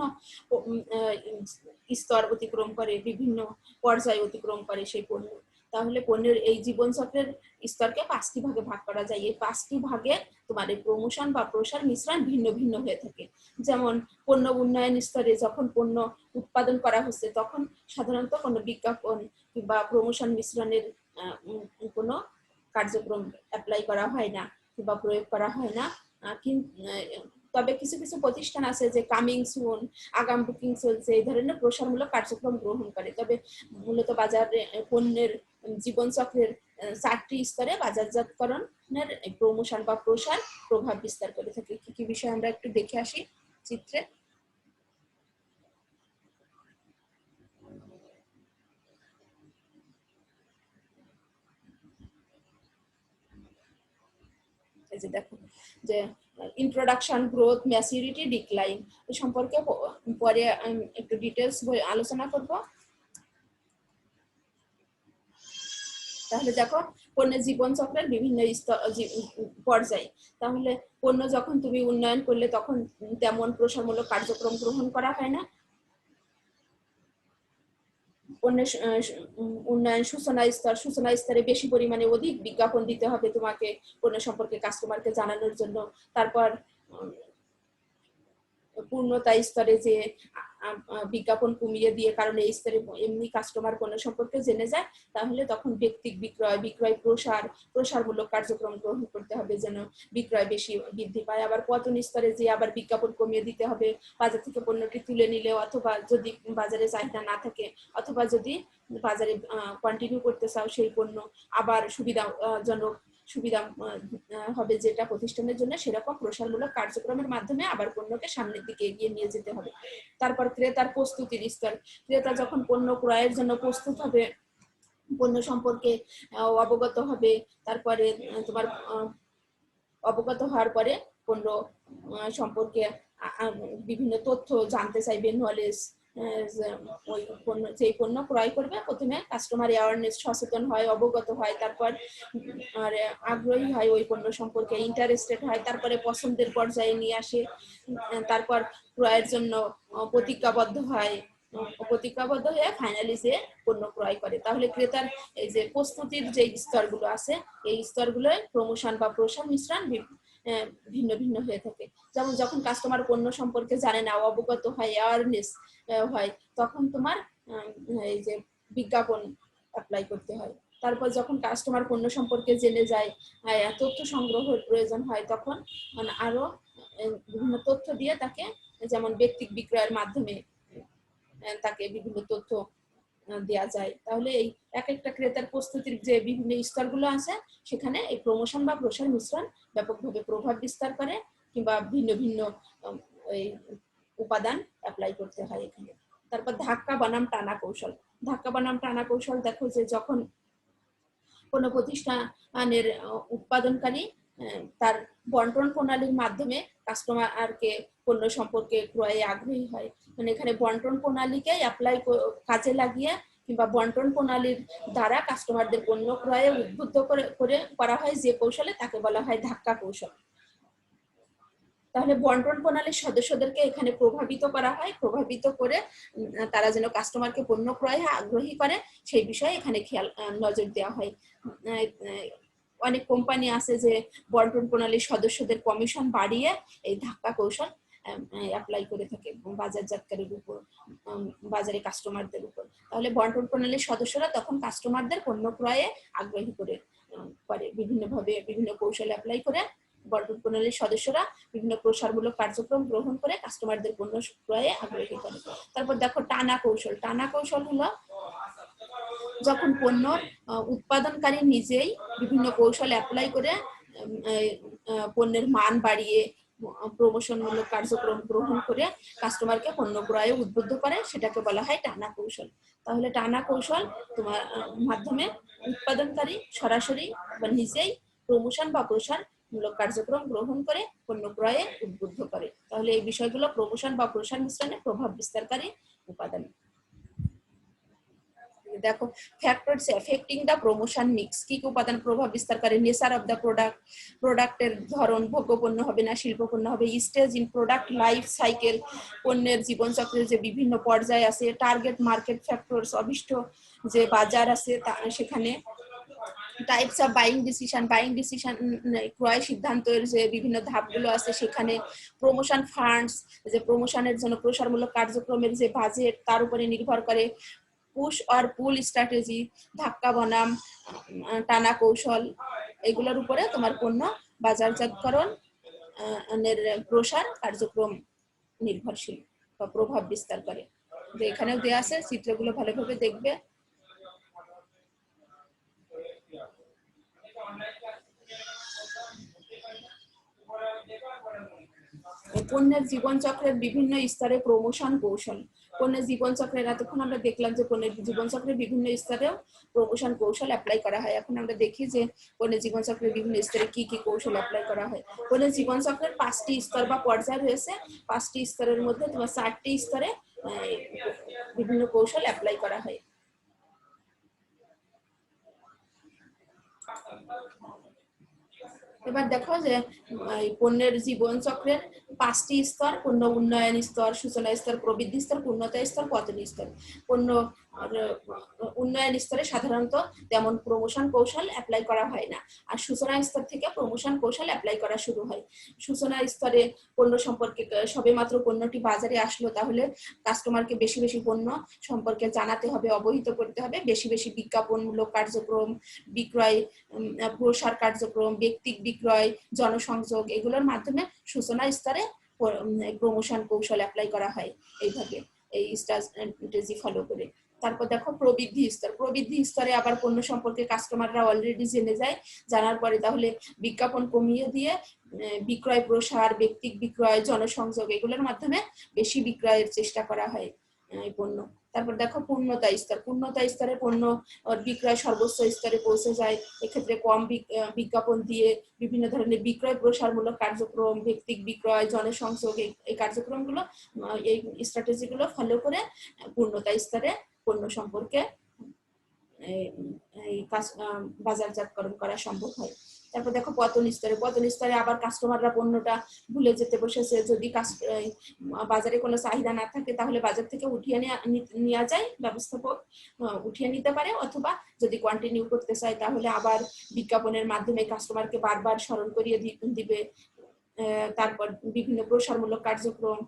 স্তর অতিক্রম করে, বিভিন্ন পর্যায় অতিক্রম করে সেই পণ্য। তাহলে পণ্যের এই জীবনচক্রের স্তরকে 5টি ভাগে ভাগ করা যায়। এই 5টি ভাগে তোমার এই প্রমোশন বা প্রসার মিশ্রণ ভিন্ন ভিন্ন হয়ে থাকে। যেমন পণ্য উন্নয়ন স্তরে যখন পণ্য উৎপাদন করা হচ্ছে তখন সাধারণত কোনো বিজ্ঞাপন কিংবা প্রমোশন মিশ্রণের কোনো কার্যক্রম অ্যাপ্লাই করা হয় না কিংবা প্রয়োগ করা হয় না। তবে কিছু কিছু প্রতিষ্ঠান আছে যে কামিং সুন, আগাম বুকিং চলছে, এই ধরনের প্রসারমূলক কার্যক্রম গ্রহণ করে। তবে মূলত বাজারে পণ্যের জীবনচক্রের 4টি স্তরে বাজারজাতকরণের প্রমোশন বা প্রসার প্রভাব বিস্তার করে থাকে। কি কি বিষয় আমরা একটু দেখে আসি চিত্রে। এই যে দেখো, যে ইন্ট্রোডাকশন, গ্রোথ, ম্যাচুরিটি, ডিক্লাইন এই সম্পর্কে পরে একটু ডিটেলস আলোচনা করব। তাহলে দেখো, পণ্যের জীবনচক্রের বিভিন্ন পর্যায়। তাহলে পণ্য যখন তুমি উন্নয়ন করলে তখন তেমন প্রসারমূলক কার্যক্রম গ্রহণ করা হয় না। পণ্যের উন্নয়ন, সূচনা স্তরে বেশি পরিমাণে অধিক বিজ্ঞাপন দিতে হবে তোমাকে পণ্য সম্পর্কে কাস্টমারকে জানানোর জন্য। তারপর পূর্ণতা স্তরে যে বিজ্ঞাপন কমিয়ে দিয়ে, কারণ এই স্তরে এমনি কাস্টমার পণ্য সম্পর্কে জেনে যায়, তাহলে তখন ব্যক্তিক বিক্রয় প্রসারমূলক কার্যক্রম গ্রহণ করতে হবে যেন বিক্রয় বেশি বৃদ্ধি পায়। আবার পতন স্তরে যে আবার বিজ্ঞাপন কমিয়ে দিতে হবে, বাজার থেকে পণ্যটি তুলে নিলেও, অথবা যদি বাজারে চাহিদা না থাকে, অথবা যদি বাজারে কন্টিনিউ করতে চাও সেই পণ্য আবার সুবিধা হবে যেটা প্রতিষ্ঠানের জন্য, সেরকম প্রসারমূলক কার্যক্রমের মাধ্যমে আবার পণ্যকে সামনের দিকে এগিয়ে নিয়ে যেতে হবে। তারপর ক্রেতার প্রস্তুতির স্তর। ক্রেতা যখন পণ্য ক্রয়ের জন্য প্রস্তুত হবে, পণ্য সম্পর্কে অবগত হবে, তারপরে তোমার অবগত হওয়ার পরে পণ্য সম্পর্কে বিভিন্ন তথ্য জানতে চাইবে, নলেজ, ওই পণ্য যেই পণ্য ক্রয় করবে, প্রথমে কাস্টমার অ্যাওয়ারনেস, সচেতন হয়, অবগত হয়, তারপর আগ্রহী হয় ওই পণ্য সম্পর্কে, ইন্টারেস্টেড হয়, তারপরে পছন্দের পর্যায়ে নিয়ে আসে, তারপর ক্রয়ের জন্য প্রতিজ্ঞাবদ্ধ হয়ে ফাইনালি যে পণ্য ক্রয় করে। তাহলে ক্রেতার এই যে প্রস্তুতির যে স্তরগুলো আছে, এই স্তরগুলোয় প্রমোশন বা প্রসার মিশ্রণ ভিন্ন ভিন্ন হয়ে থাকে। যেমন যখন কাস্টমার পণ্য সম্পর্কে জানে না, অবগত হয়, অ্যাওয়ারনেস হয়, তখন তোমার এই যে বিজ্ঞাপন অ্যাপ্লাই করতে হয়। তারপর যখন কাস্টমার পণ্য সম্পর্কে জেনে যায়, তথ্য সংগ্রহের প্রয়োজন হয়, তখন আরো বিভিন্ন তথ্য দিয়ে তাকে, যেমন ব্যক্তিক বিক্রয়ের মাধ্যমে তাকে বিভিন্ন তথ্য দেয়া যায়। তাহলে এই এক একটা ক্রেতার প্রস্তুতির যে বিভিন্ন স্তরগুলো আছে, সেখানে এই প্রমোশন বা প্রসার মিশ্রণ ব্যাপকভাবে প্রভাব বিস্তার করে, কিংবা ভিন্ন ভিন্ন এই উপাদান অ্যাপ্লাই করতে হয় এখানে। তারপর ধাক্কা বনাম টানা কৌশল। ধাক্কা বনাম টানা কৌশল দেখো যে যখন কোনো প্রতিষ্ঠানের উৎপাদনকারী তার বন্টন প্রণালীর মাধ্যমে কাস্টমারকে পণ্য সম্পর্কে ক্রয়ে আগ্রহী হয়, মানে এখানে বন্টন প্রণালীকে অ্যাপ্লাই কাজে লাগিয়ে কিংবা বন্টন প্রণালীর দ্বারা কাস্টমারদের পণ্য ক্রয়ে উদ্বুদ্ধ করা হয় যে কৌশলে, তাকে বলা হয় ধাক্কা কৌশল। তাহলে বন্টন প্রণালীর সদস্যদেরকে এখানে প্রভাবিত করা হয়, প্রভাবিত করে তারা যেন কাস্টমারকে পণ্য ক্রয়ে আগ্রহী করে সেই বিষয়ে এখানে নজর দেওয়া হয়। অনেক কোম্পানি আছে যে বন্টন প্রণালীর সদস্যদের কমিশন বাড়িয়ে এই ধাক্কা কৌশল অ্যাপ্লাই করে থাকে বাজারজাতকারীর উপর, বাজারে কাস্টমারদের উপর। তাহলে বন্টন প্রণালীর সদস্যরা তখন কাস্টমারদের পণ্য ক্রয়ে আগ্রহী করে বিভিন্নভাবে বিভিন্ন কৌশল অ্যাপ্লাই করে বন্টন প্রণালীর সদস্যরা বিভিন্ন প্রসারমূলক কার্যক্রম গ্রহণ করে কাস্টমারদের পণ্য ক্রয়ে আগ্রহী করে। তারপর দেখো টানা কৌশল। টানা কৌশল হলো যখন পণ্য উৎপাদনকারী নিজেই বিভিন্ন কৌশল অ্যাপ্লাই করে পণ্যের মান বাড়িয়ে প্রমোশনমূলক কার্যক্রম গ্রহণ করে কাস্টমারকে পণ্য ক্রয়ে উদ্বুদ্ধ করে, সেটাকে বলা হয় টানা কৌশল। তাহলে টানা কৌশল তোমার মাধ্যমে উৎপাদনকারী সরাসরি বা নিজেই প্রমোশন বা প্রসারমূলক কার্যক্রম গ্রহণ করে পণ্য ক্রয়ে উদ্বুদ্ধ করে। তাহলে এই বিষয়গুলো প্রমোশন বা প্রসার মিশ্রণে প্রভাব বিস্তারকারী উপাদান। দেখো factors affecting the promotion mix. কি কি উপাদান প্রভাব বিস্তার করে? নেচার অফ দ্য প্রোডাক্টের ধরন, ভোগ্যপণ্য হবে না শিল্পপণ্য হবে, stage in product life cycle, পণ্যের জীবনচক্রের যে বিভিন্ন পর্যায় আছে, টার্গেট মার্কেট ফ্যাক্টরস, অভিষ্ট যে বাজার আছে সেখানে, টাইপস অফ বাইং ডিসিশন ক্রয় সিদ্ধান্তের যে বিভিন্ন ধাপগুলো আছে সেখানে, প্রমোশন ফান্ডস, যে প্রমোশনের জন্য প্রসারমূলক কার্যক্রমের যে বাজেট তার উপরে নির্ভর করে, পুশ আর পুল স্ট্র্যাটেজি, ধাক্কা বনাম টানা কৌশল, এগুলোর উপরে তোমার পণ্য বাজারজাতকরণ প্রসার কার্যক্রম নির্ভরশীল বা প্রভাব বিস্তার করে। এখানেও দেয়া আছে, চিত্রগুলো ভালোভাবে দেখবে। পণ্যের জীবনচক্রের বিভিন্ন স্তরে প্রমোশন কৌশল। পণ্যের জীবনচক্রের, এতক্ষণ আমরা দেখলাম যে পণ্যের জীবনচক্রের বিভিন্ন স্তরেও প্রমোশন কৌশল অ্যাপ্লাই করা হয়। এখন আমরা দেখি যে পণ্যের জীবনচক্রের বিভিন্ন স্তরে কি কি কৌশল অ্যাপ্লাই করা হয়। পণ্যের জীবনচক্রের 5টি স্তর বা পর্যায় রয়েছে। 5টি স্তরের মধ্যে তোমার 4টি স্তরে বিভিন্ন কৌশল অ্যাপ্লাই করা হয়। এবার দেখো যে পণ্যের জীবনচক্রের 5টি স্তর: পণ্য উন্নয়ন স্তর, সূচনা স্তর, প্রবৃদ্ধি স্তর, পূর্ণতা স্তর, পতন স্তর। পণ্য উন্নয়ন স্তরে সাধারণত তেমন প্রমোশন কৌশল অ্যাপ্লাই করা হয় না, আর সূচনা স্তর থেকে প্রমোশন কৌশল অ্যাপ্লাই করা শুরু হয়। সূচনা স্তরে পণ্য সম্পর্কে সবেমাত্র পণ্যটি বাজারে আসলো, তাহলে কাস্টমারকে বেশি বেশি পণ্য সম্পর্কে জানাতে হবে, অবহিত করতে হবে, বেশি বেশি বিজ্ঞাপনমূলক কার্যক্রম, বিক্রয় প্রসার কার্যক্রম, ব্যক্তিক বিক্রয়, জনসংযোগ, এগুলোর মাধ্যমে সূচনা স্তরে প্রমোশন কৌশল অ্যাপ্লাই করা হয় এইভাবে, এই স্ট্র্যাটেজি ফলো করে। তারপর দেখো প্রবৃদ্ধি স্তর। প্রবৃদ্ধি স্তরে আবার পণ্য সম্পর্কে কাস্টমাররা অলরেডি জেনে যায়, জানার পরে তাহলে বিজ্ঞাপন কমিয়ে দিয়ে বিক্রয় প্রসার, ব্যক্তিক বিক্রয়, জনসংযোগ, এগুলোর মাধ্যমে বেশি বিক্রয়ের চেষ্টা করা হয় এই পণ্য। তারপর দেখো পূর্ণতা স্তর। পূর্ণতা স্তরে পণ্য বিক্রয় সর্বোচ্চ স্তরে পৌঁছে যায়, এক্ষেত্রে কম বিজ্ঞাপন দিয়ে বিভিন্ন ধরনের বিক্রয় প্রসারমূলক কার্যক্রম, ব্যক্তিক বিক্রয়, জনসংযোগ, এই কার্যক্রমগুলো, এই স্ট্র্যাটেজিগুলো ফলো করে পূর্ণতা স্তরে পণ্য সম্পর্কে বাজারজাতকরণ করা সম্ভব হয়। তারপর দেখো পতন স্তরে। পতন স্তরে আবার কাস্টমাররা পণ্যটা ভুলে যেতে বসেছে, যদি বাজারে কোনো চাহিদা না থাকে তাহলে বাজার থেকে উঠিয়ে নেওয়া যায়, ব্যবস্থাপক উঠিয়ে নিতে পারে, অথবা যদি কন্টিনিউ করতে চায় তাহলে আবার বিজ্ঞাপনের মাধ্যমে কাস্টমারকে বারবার স্মরণ করিয়ে দিবে। তারপর বিভিন্ন প্রসারমূলক কার্যক্রম,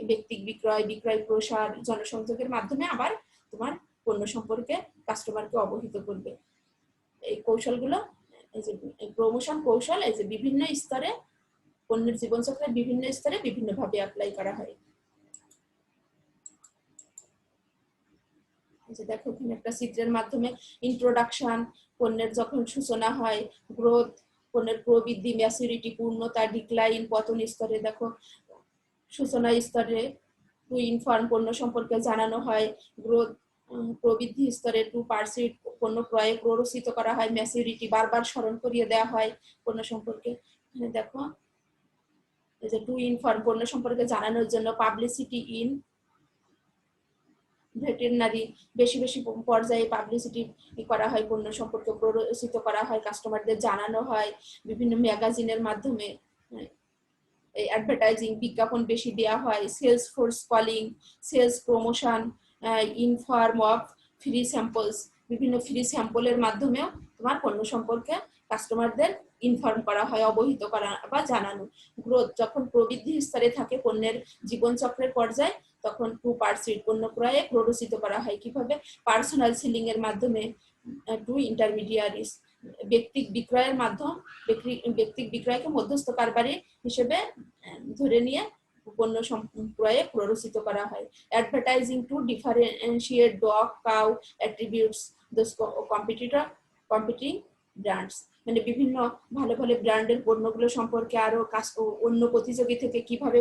ব্যক্তিক বিক্রয়, বিক্রয় প্রসার, জনসংযোগের মাধ্যমে আবার তোমার পণ্য সম্পর্কে কাস্টমারকে অবহিত করবে। এই কৌশলগুলো, এই যে প্রমোশন কৌশল, এই যে বিভিন্ন স্তরে পণ্যের জীবনচক্রের বিভিন্ন স্তরে বিভিন্নভাবে অ্যাপ্লাই করা হয়। যে দেখো এখানে একটা চিত্রের মাধ্যমে ইন্ট্রোডাকশন, পণ্যের যখন সূচনা হয়, গ্রোথ, পণ্যের প্রবৃদ্ধি, ম্যাচুরিটি, পূর্ণতা, ডিক্লাইন, পতন স্তরে দেখো সূচনা স্তরে টু ইনফর্ম, পণ্য সম্পর্কে জানানো হয়, গ্রোথ প্রবৃদ্ধি স্তরে টু পারসিড, পণ্য ক্রয়ে প্ররোচিত করা হয়, ম্যাচুরিটি বারবার স্মরণ করিয়ে দেওয়া হয় পণ্য সম্পর্কে। এখানে দেখো এই যে টু ইনফর্ম, পণ্য সম্পর্কে জানানোর জন্য পাবলিসিটি ইন ভেটেরিনারি, বেশি বেশি পর্যায়ে পাবলিসিটি করা হয়, পণ্য সম্পর্কে প্ররোচিত করা হয়, কাস্টমারদের জানানো হয় বিভিন্ন ম্যাগাজিনের মাধ্যমে, এই অ্যাডভার্টাইজিং, বিজ্ঞাপন বেশি দেওয়া হয়, sales force calling, sales promotion, inform of free samples, বিভিন্ন ফ্রি স্যাম্পলের মাধ্যমেও তোমার পণ্য সম্পর্কে কাস্টমারদের ইনফর্ম করা হয়, অবহিত করা বা জানানো। গ্রোথ, যখন প্রবৃদ্ধি স্তরে থাকে পণ্যের জীবনচক্রের পর্যায়ে, তখন টু পারসিড, পণ্য ক্রয়ে প্ররোচিত করা হয় কিভাবে, পার্সোনাল সেলিং এর মাধ্যমে, টু ইন্টারমিডিয়ারিজ, ব্যক্তিক বিক্রয়ের মাধ্যম, ব্যক্তিক বিক্রয়কে মধ্যস্থ কারবারি হিসেবে ধরে নিয়ে পণ্য ক্রয়ে প্ররোচিত করা হয়। Advertising two differentiate dog, cow attributes those competing brands, মানে বিভিন্ন ভালো ভালো ব্র্যান্ডের পণ্যগুলো সম্পর্কে আরো অন্য প্রতিযোগী থেকে কিভাবে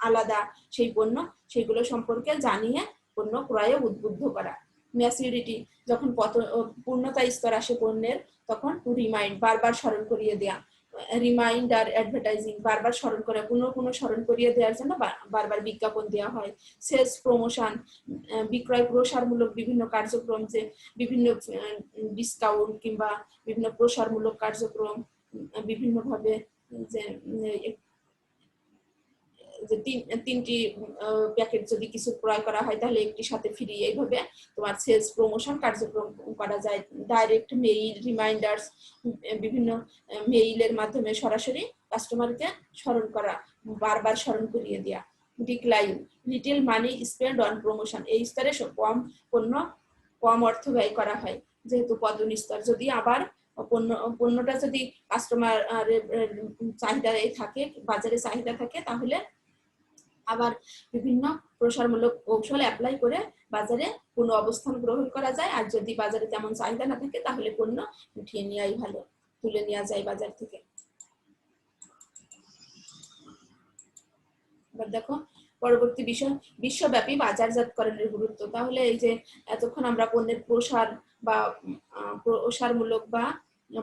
আলাদা সেই পণ্য, সেইগুলো সম্পর্কে জানিয়ে পণ্য ক্রয়ে উদ্বুদ্ধ করা। ম্যাচুরিটি, যখন পূর্ণতা স্তর আসে পণ্যের, তখন টু রিমাইন্ড, বারবার স্মরণ করিয়ে দেয়া, রিমাইন্ডার অ্যাডভার্টাইজিং, বারবার স্মরণ করে পুনঃ স্মরণ করিয়ে দেওয়ার জন্য বারবার বিজ্ঞাপন দেওয়া হয়। সেলস প্রমোশন, বিক্রয় প্রসারমূলক বিভিন্ন কার্যক্রম, যে বিভিন্ন ডিসকাউন্ট কিংবা বিভিন্ন প্রসারমূলক কার্যক্রম, বিভিন্নভাবে যে তিনটি প্যাকেট যদি কিছু ক্রয় করা হয় তাহলে একটি সাথে ফ্রি, এইভাবে তোমার সেলস প্রমোশন কার্যক্রম করা যায়। ডাইরেক্ট মেইল, রিমাইন্ডার্স, বিভিন্ন মেইলের মাধ্যমে সরাসরি কাস্টমারকে স্মরণ করা, বারবার স্মরণ করিয়ে দেওয়া। Decline, little money spend on promotion, এই স্তরে কম অর্থ ব্যয় করা হয় যেহেতু পতন স্তর। যদি আবার পণ্যটা যদি কাস্টমার চাহিদায় থাকে, বাজারে চাহিদা থাকে, তাহলে আবার বিভিন্ন প্রসারমূলক কৌশল অ্যাপ্লাই করে বাজারে পণ্য অবস্থান গ্রহণ করা যায়। আর যদি বাজারে তেমন চাহিদা না থাকে তাহলে পণ্য উঠিয়ে নেওয়াই ভালো, তুলে নেওয়া যায় বাজার থেকে। এবার দেখো পরবর্তী বিষয়, বিশ্বব্যাপী বাজারজাতকরণের গুরুত্ব। তাহলে এই যে এতক্ষণ আমরা পণ্যের প্রসার বা প্রসারমূলক বা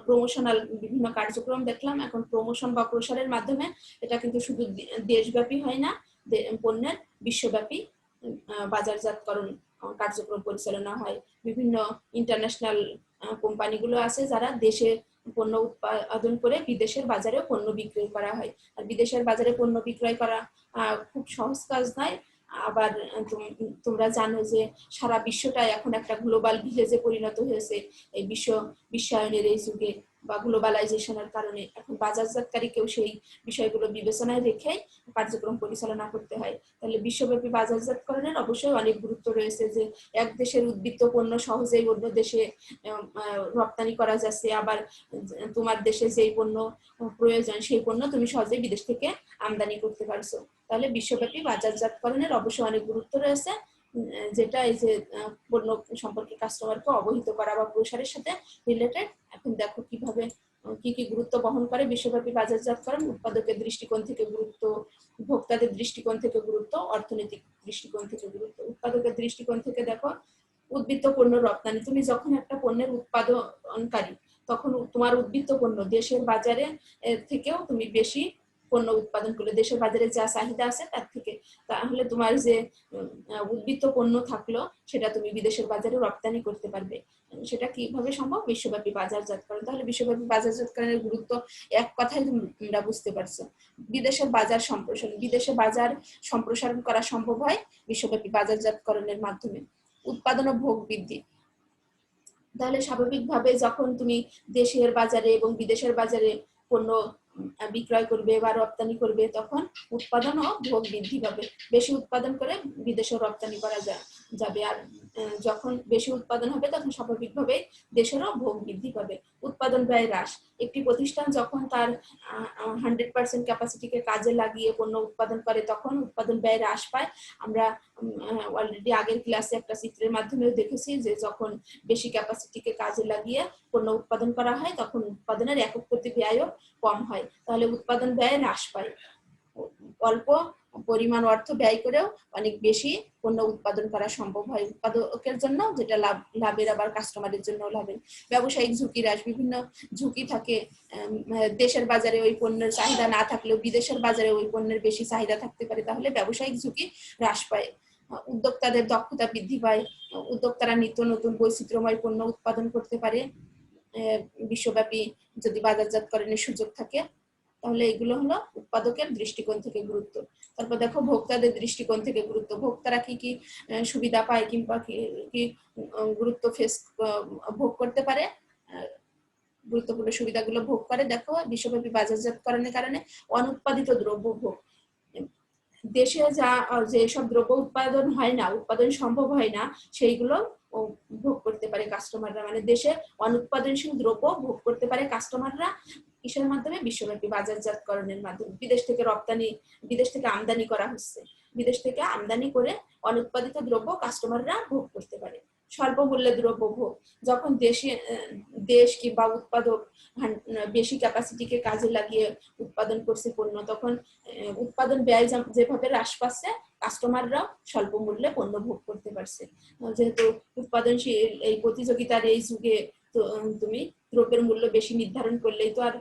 প্রমোশনাল বিভিন্ন কার্যক্রম দেখলাম, এখন প্রমোশন বা প্রসারের মাধ্যমে এটা কিন্তু শুধু দেশব্যাপী হয় না, পণ্যের বিশ্বব্যাপী বাজারজাতকরণ কার্যক্রম পরিচালনা হয়। বিভিন্ন ইন্টারন্যাশনাল কোম্পানিগুলো আছে যারা দেশে পণ্য উৎপাদন করে বিদেশের বাজারেও পণ্য বিক্রয় করা হয়। আর বিদেশের বাজারে পণ্য বিক্রয় করা খুব সহজ কাজ নয়, আবার তোমরা জানো যে সারা বিশ্বটাই এখন একটা গ্লোবাল ভিলেজে পরিণত হয়েছে এই বিশ্বায়নের এই যুগে বা গ্লোবালাইজেশনের কারণে। এখন বাজারজাতকারীকেও সেই বিষয়গুলো বিবেচনায় রেখে কার্যক্রম পরিচালনা করতে হয়। তাহলে বিশ্বব্যাপী বাজারজাতকরণের অবশ্যই অনেক গুরুত্ব রয়েছে, যে এক দেশের উদ্বৃত্ত পণ্য সহজেই অন্য দেশে রপ্তানি করা যাচ্ছে, আবার তোমার দেশে যেই পণ্য প্রয়োজন সেই পণ্য তুমি সহজেই বিদেশ থেকে আমদানি করতে পারছো। তাহলে বিশ্বব্যাপী বাজারজাতকরণের অবশ্যই অনেক গুরুত্ব রয়েছে, যেটা এই যে পণ্য সম্পর্কে কাস্টমারকে অবহিত করা বা প্রসারের সাথে রিলেটেড। এখন দেখো কিভাবে কি কি গুরুত্ব বহন করে বিশ্বব্যাপী বাজারজাতকরণ। উৎপাদকের দৃষ্টিকোণ থেকে গুরুত্ব, ভোক্তাদের দৃষ্টিকোণ থেকে গুরুত্ব, অর্থনৈতিক দৃষ্টিকোণ থেকে গুরুত্ব। উৎপাদকের দৃষ্টিকোণ থেকে দেখো উদ্বৃত্ত পণ্য রপ্তানি। তুমি যখন একটা পণ্যের উৎপাদনকারী, তখন তোমার উদ্বৃত্ত পণ্য দেশের বাজারে থেকেও তুমি বেশি পণ্য উৎপাদন করলে, দেশের বাজারে যা চাহিদা আছে তার থেকে, তাহলে তোমার যে উদ্বৃত্ত পণ্য থাকলো সেটা তুমি বিদেশের বাজারে রপ্তানি করতে পারবে। সেটা কিভাবে সম্ভব? বিশ্বব্যাপী বাজারজাতকরণ। তাহলে বিশ্বব্যাপী বাজারজাতকরণের গুরুত্ব এক কথায় তোমরা বুঝতে পারছো। বিদেশের বাজার সম্প্রসারণ, বিদেশে বাজার সম্প্রসারণ করা সম্ভব হয় বিশ্বব্যাপী বাজারজাতকরণের মাধ্যমে। উৎপাদন ও ভোগ বৃদ্ধি। তাহলে স্বাভাবিকভাবে যখন তুমি দেশের বাজারে এবং বিদেশের বাজারে পণ্য বিক্রয় করবে বা রপ্তানি করবে, তখন উৎপাদন ও ভোগ বৃদ্ধি পাবে। বেশি উৎপাদন করে বিদেশে রপ্তানি করা যাবে। আর যখন বেশি উৎপাদন হবে তখন স্বাভাবিকভাবে দেশেরও ভোগ বৃদ্ধি পাবে। উৎপাদন ব্যয় হ্রাস। একটি প্রতিষ্ঠান যখন তার 100% ক্যাপাসিটিকে কাজে লাগিয়ে পণ্য উৎপাদন করে তখন উৎপাদন ব্যয় হ্রাস পায়। আমরা অলরেডি আগের ক্লাসে একটা চিত্রের মাধ্যমেও দেখেছি যে যখন বেশি ক্যাপাসিটিকে কাজে লাগিয়ে পণ্য উৎপাদন করা হয় তখন উৎপাদনের একক প্রতি ব্যয়ও কম হয়। তাহলে উৎপাদন ব্যয় হ্রাস পায়। অল্প পরিমাণ অর্থ ব্যয় করেও অনেক বেশি পণ্য উৎপাদন করা সম্ভব হয় উৎপাদকের জন্য, যেটা লাভের, আবার কাস্টমারের জন্য লাভের। ব্যবসায়িক ঝুঁকি হ্রাস। বিভিন্ন ঝুঁকি থাকে। দেশের বাজারে ওই পণ্যের চাহিদা না থাকলেও বিদেশের বাজারে ওই পণ্যের বেশি চাহিদা থাকতে পারে, তাহলে ব্যবসায়িক ঝুঁকি হ্রাস পায়। উদ্যোক্তাদের দক্ষতা বৃদ্ধি পায়। উদ্যোক্তারা নিত্য নতুন বৈচিত্র্যময় পণ্য উৎপাদন করতে পারে বিশ্বব্যাপী যদি বাজারজাতকরণের সুযোগ থাকে। তাহলে এগুলো হলো উৎপাদকের দৃষ্টিকোণ থেকে গুরুত্ব। তারপর দেখো ভোক্তাদের দৃষ্টিকোণ থেকে গুরুত্ব। ভোক্তারা কি কি সুবিধা পায় কিংবা কি গুরুত্ব ভোগ করতে পারে, গুরুত্বপূর্ণ সুবিধাগুলো ভোগ করে। দেখো বিশ্বব্যাপী বাজারজাতকরণের কারণে অনুৎপাদিত দ্রব্য ভোগ। দেশে যেসব দ্রব্য উৎপাদন হয় না, উৎপাদন সম্ভব হয় না, সেইগুলো ভোগ করতে পারে কাস্টমাররা। মানে দেশে অনুৎপাদনশীল দ্রব্য ভোগ করতে পারে কাস্টমাররা কিসের মাধ্যমে? বিশ্বব্যাপী বাজারজাতকরণের মাধ্যমে। বিদেশ থেকে আমদানি করা হচ্ছে, বিদেশ থেকে আমদানি করে অনুৎপাদিত দ্রব্য কাস্টমাররা ভোগ করতে পারে। স্বল্প মূল্যে দ্রব্য ভোগ। যখন দেশ কিংবা উৎপাদক বেশি ক্যাপাসিটিকে কাজে লাগিয়ে উৎপাদন করছে পণ্য, তখন উৎপাদন ব্যয় যেভাবে হ্রাস পাচ্ছে, কাস্টমাররাও স্বল্প মূল্যে পণ্য ভোগ করতে পারছে। যেহেতু উৎপাদনশীল এই প্রতিযোগিতার এই যুগে তুমি দ্রব্যের মূল্য বেশি নির্ধারণ করলেই তো আর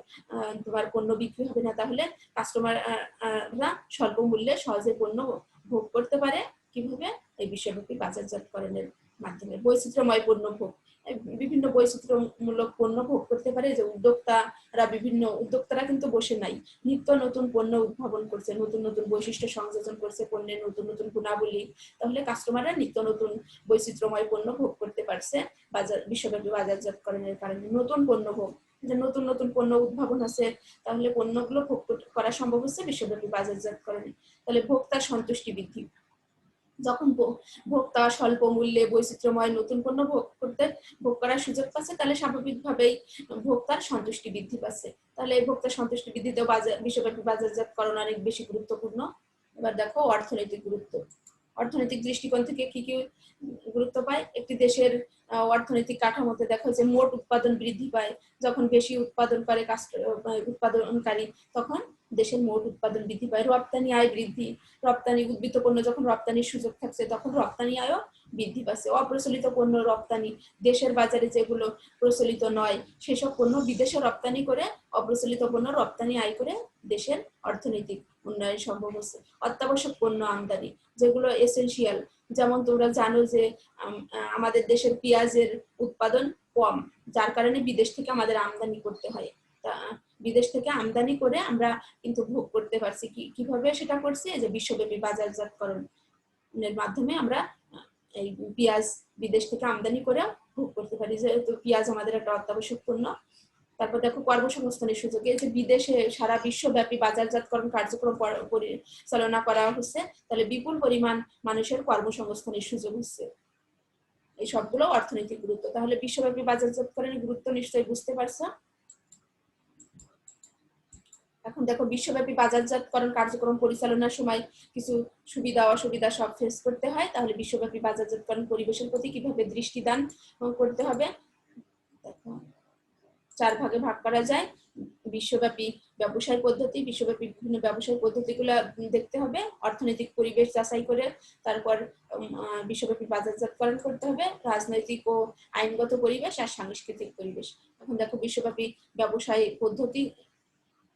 তোমার পণ্য বিক্রি হবে না। তাহলে কাস্টমাররা স্বল্প মূল্যে সহজে পণ্য ভোগ করতে পারে। কিভাবে? এই বিশ্বব্যাপী বাজারজাতকরণের মাধ্যমে। বৈচিত্র্যময় পণ্য ভোগ। বিভিন্ন বৈচিত্র্যমূলক পণ্য ভোগ করতে পারে যে উদ্যোক্তারা কিন্তু বসে নাই, নিত্য নতুন পণ্য উদ্ভাবন করছে, নতুন নতুন বৈশিষ্ট্য সংযোজন করছে পণ্যের, নতুন নতুন গুণাবলী। তাহলে কাস্টমাররা নিত্য নতুন বৈচিত্র্যময় পণ্য ভোগ করতে পারছে বিশ্বব্যাপী বাজারজাতকরণের কারণে। নতুন পণ্য ভোগ, যে নতুন নতুন পণ্য উদ্ভাবন আছে, তাহলে পণ্যগুলো ভোগ করা সম্ভব হচ্ছে বিশ্বব্যাপী বাজারজাতকরণে। তাহলে ভোক্তার সন্তুষ্টি বৃদ্ধি। যখন ভোক্তা স্বল্প মূল্যে বৈচিত্র্যময় নতুন পণ্য ভোগ করার সুযোগ পাচ্ছে, তাহলে স্বাভাবিকভাবেই ভোক্তার সন্তুষ্টি বৃদ্ধি পাচ্ছে। তাহলে এই ভোক্তার সন্তুষ্টি বৃদ্ধিতেও বিশ্বব্যাপী বাজারজাতকরণ অনেক বেশি গুরুত্বপূর্ণ। এবার দেখো অর্থনৈতিক গুরুত্ব। অর্থনৈতিক দৃষ্টিকোণ থেকে কি কি গুরুত্ব পায় একটি দেশের অর্থনৈতিক কাঠামোতে? দেখো যে মোট উৎপাদন বৃদ্ধি পায় যখন বেশি উৎপাদন করে উৎপাদনকারী, তখন দেশের মোট উৎপাদন বৃদ্ধি পায়। রপ্তানি আয় বৃদ্ধি। রপ্তানি উদ্বৃত্ত পণ্য যখন রপ্তানির সুযোগ থাকছে তখন রপ্তানি আয়ও বৃদ্ধি পাচ্ছে। অপ্রচলিত পণ্য রপ্তানি। দেশের বাজারে যেগুলো প্রচলিত নয় সেসব পণ্য বিদেশে রপ্তানি করে অপ্রচলিত পণ্য রপ্তানি আয় করে দেশের অর্থনৈতিক উন্নয়ন সম্ভব হচ্ছে। অত্যাবশ্যক পণ্য আমদানি, যেগুলো এসেনশিয়াল। যেমন তোমরা জানো যে আমাদের দেশের পেঁয়াজের উৎপাদন কম, যার কারণে বিদেশ থেকে আমাদের আমদানি করতে হয়। বিদেশ থেকে আমদানি করে আমরা কিন্তু ভোগ করতে পারছি। কিভাবে সেটা করছি? যে বিশ্বব্যাপী বাজারজাতকরণ। মাধ্যমে আমরা এই পেঁয়াজ বিদেশ থেকে আমদানি করে ভোগ করতে পারি, যেহেতু পেঁয়াজ আমাদের একটা অত্যাবশ্যক পণ্য। তারপর দেখো কর্মসংস্থানের সুযোগ, এই যে বিদেশে সারা বিশ্বব্যাপী বাজারজাতকরণ কার্যক্রম পরিচালনা করা হচ্ছে, তাহলে বিপুল পরিমাণ মানুষের কর্মসংস্থানের সুযোগ হচ্ছে। এই সবগুলো অর্থনৈতিক গুরুত্ব। তাহলে বিশ্বব্যাপী বাজারজাতকরণের গুরুত্ব নিশ্চয়ই বুঝতে পারছো। এখন দেখো বিশ্বব্যাপী বাজারজাতকরণ কার্যক্রম পরিচালনার সময় কিছু সুবিধা অসুবিধা সব ফেস করতে হয়। তাহলে বিশ্বব্যাপী বাজারজাতকরণ পরিবেশের প্রতি কিভাবে দৃষ্টিদান করতে হবে, দেখো 4 ভাগে ভাগ করা যায়। বিশ্বব্যাপী ব্যবসায় পদ্ধতি, বিশ্বব্যাপী বিভিন্ন ব্যবসায় পদ্ধতিগুলো দেখতে হবে, অর্থনৈতিক পরিবেশ যাচাই করে তারপর বিশ্বব্যাপী বাজারজাতকরণ করতে হবে, রাজনৈতিক ও আইনগত পরিবেশ আর সাংস্কৃতিক পরিবেশ। এখন দেখো বিশ্বব্যাপী ব্যবসায়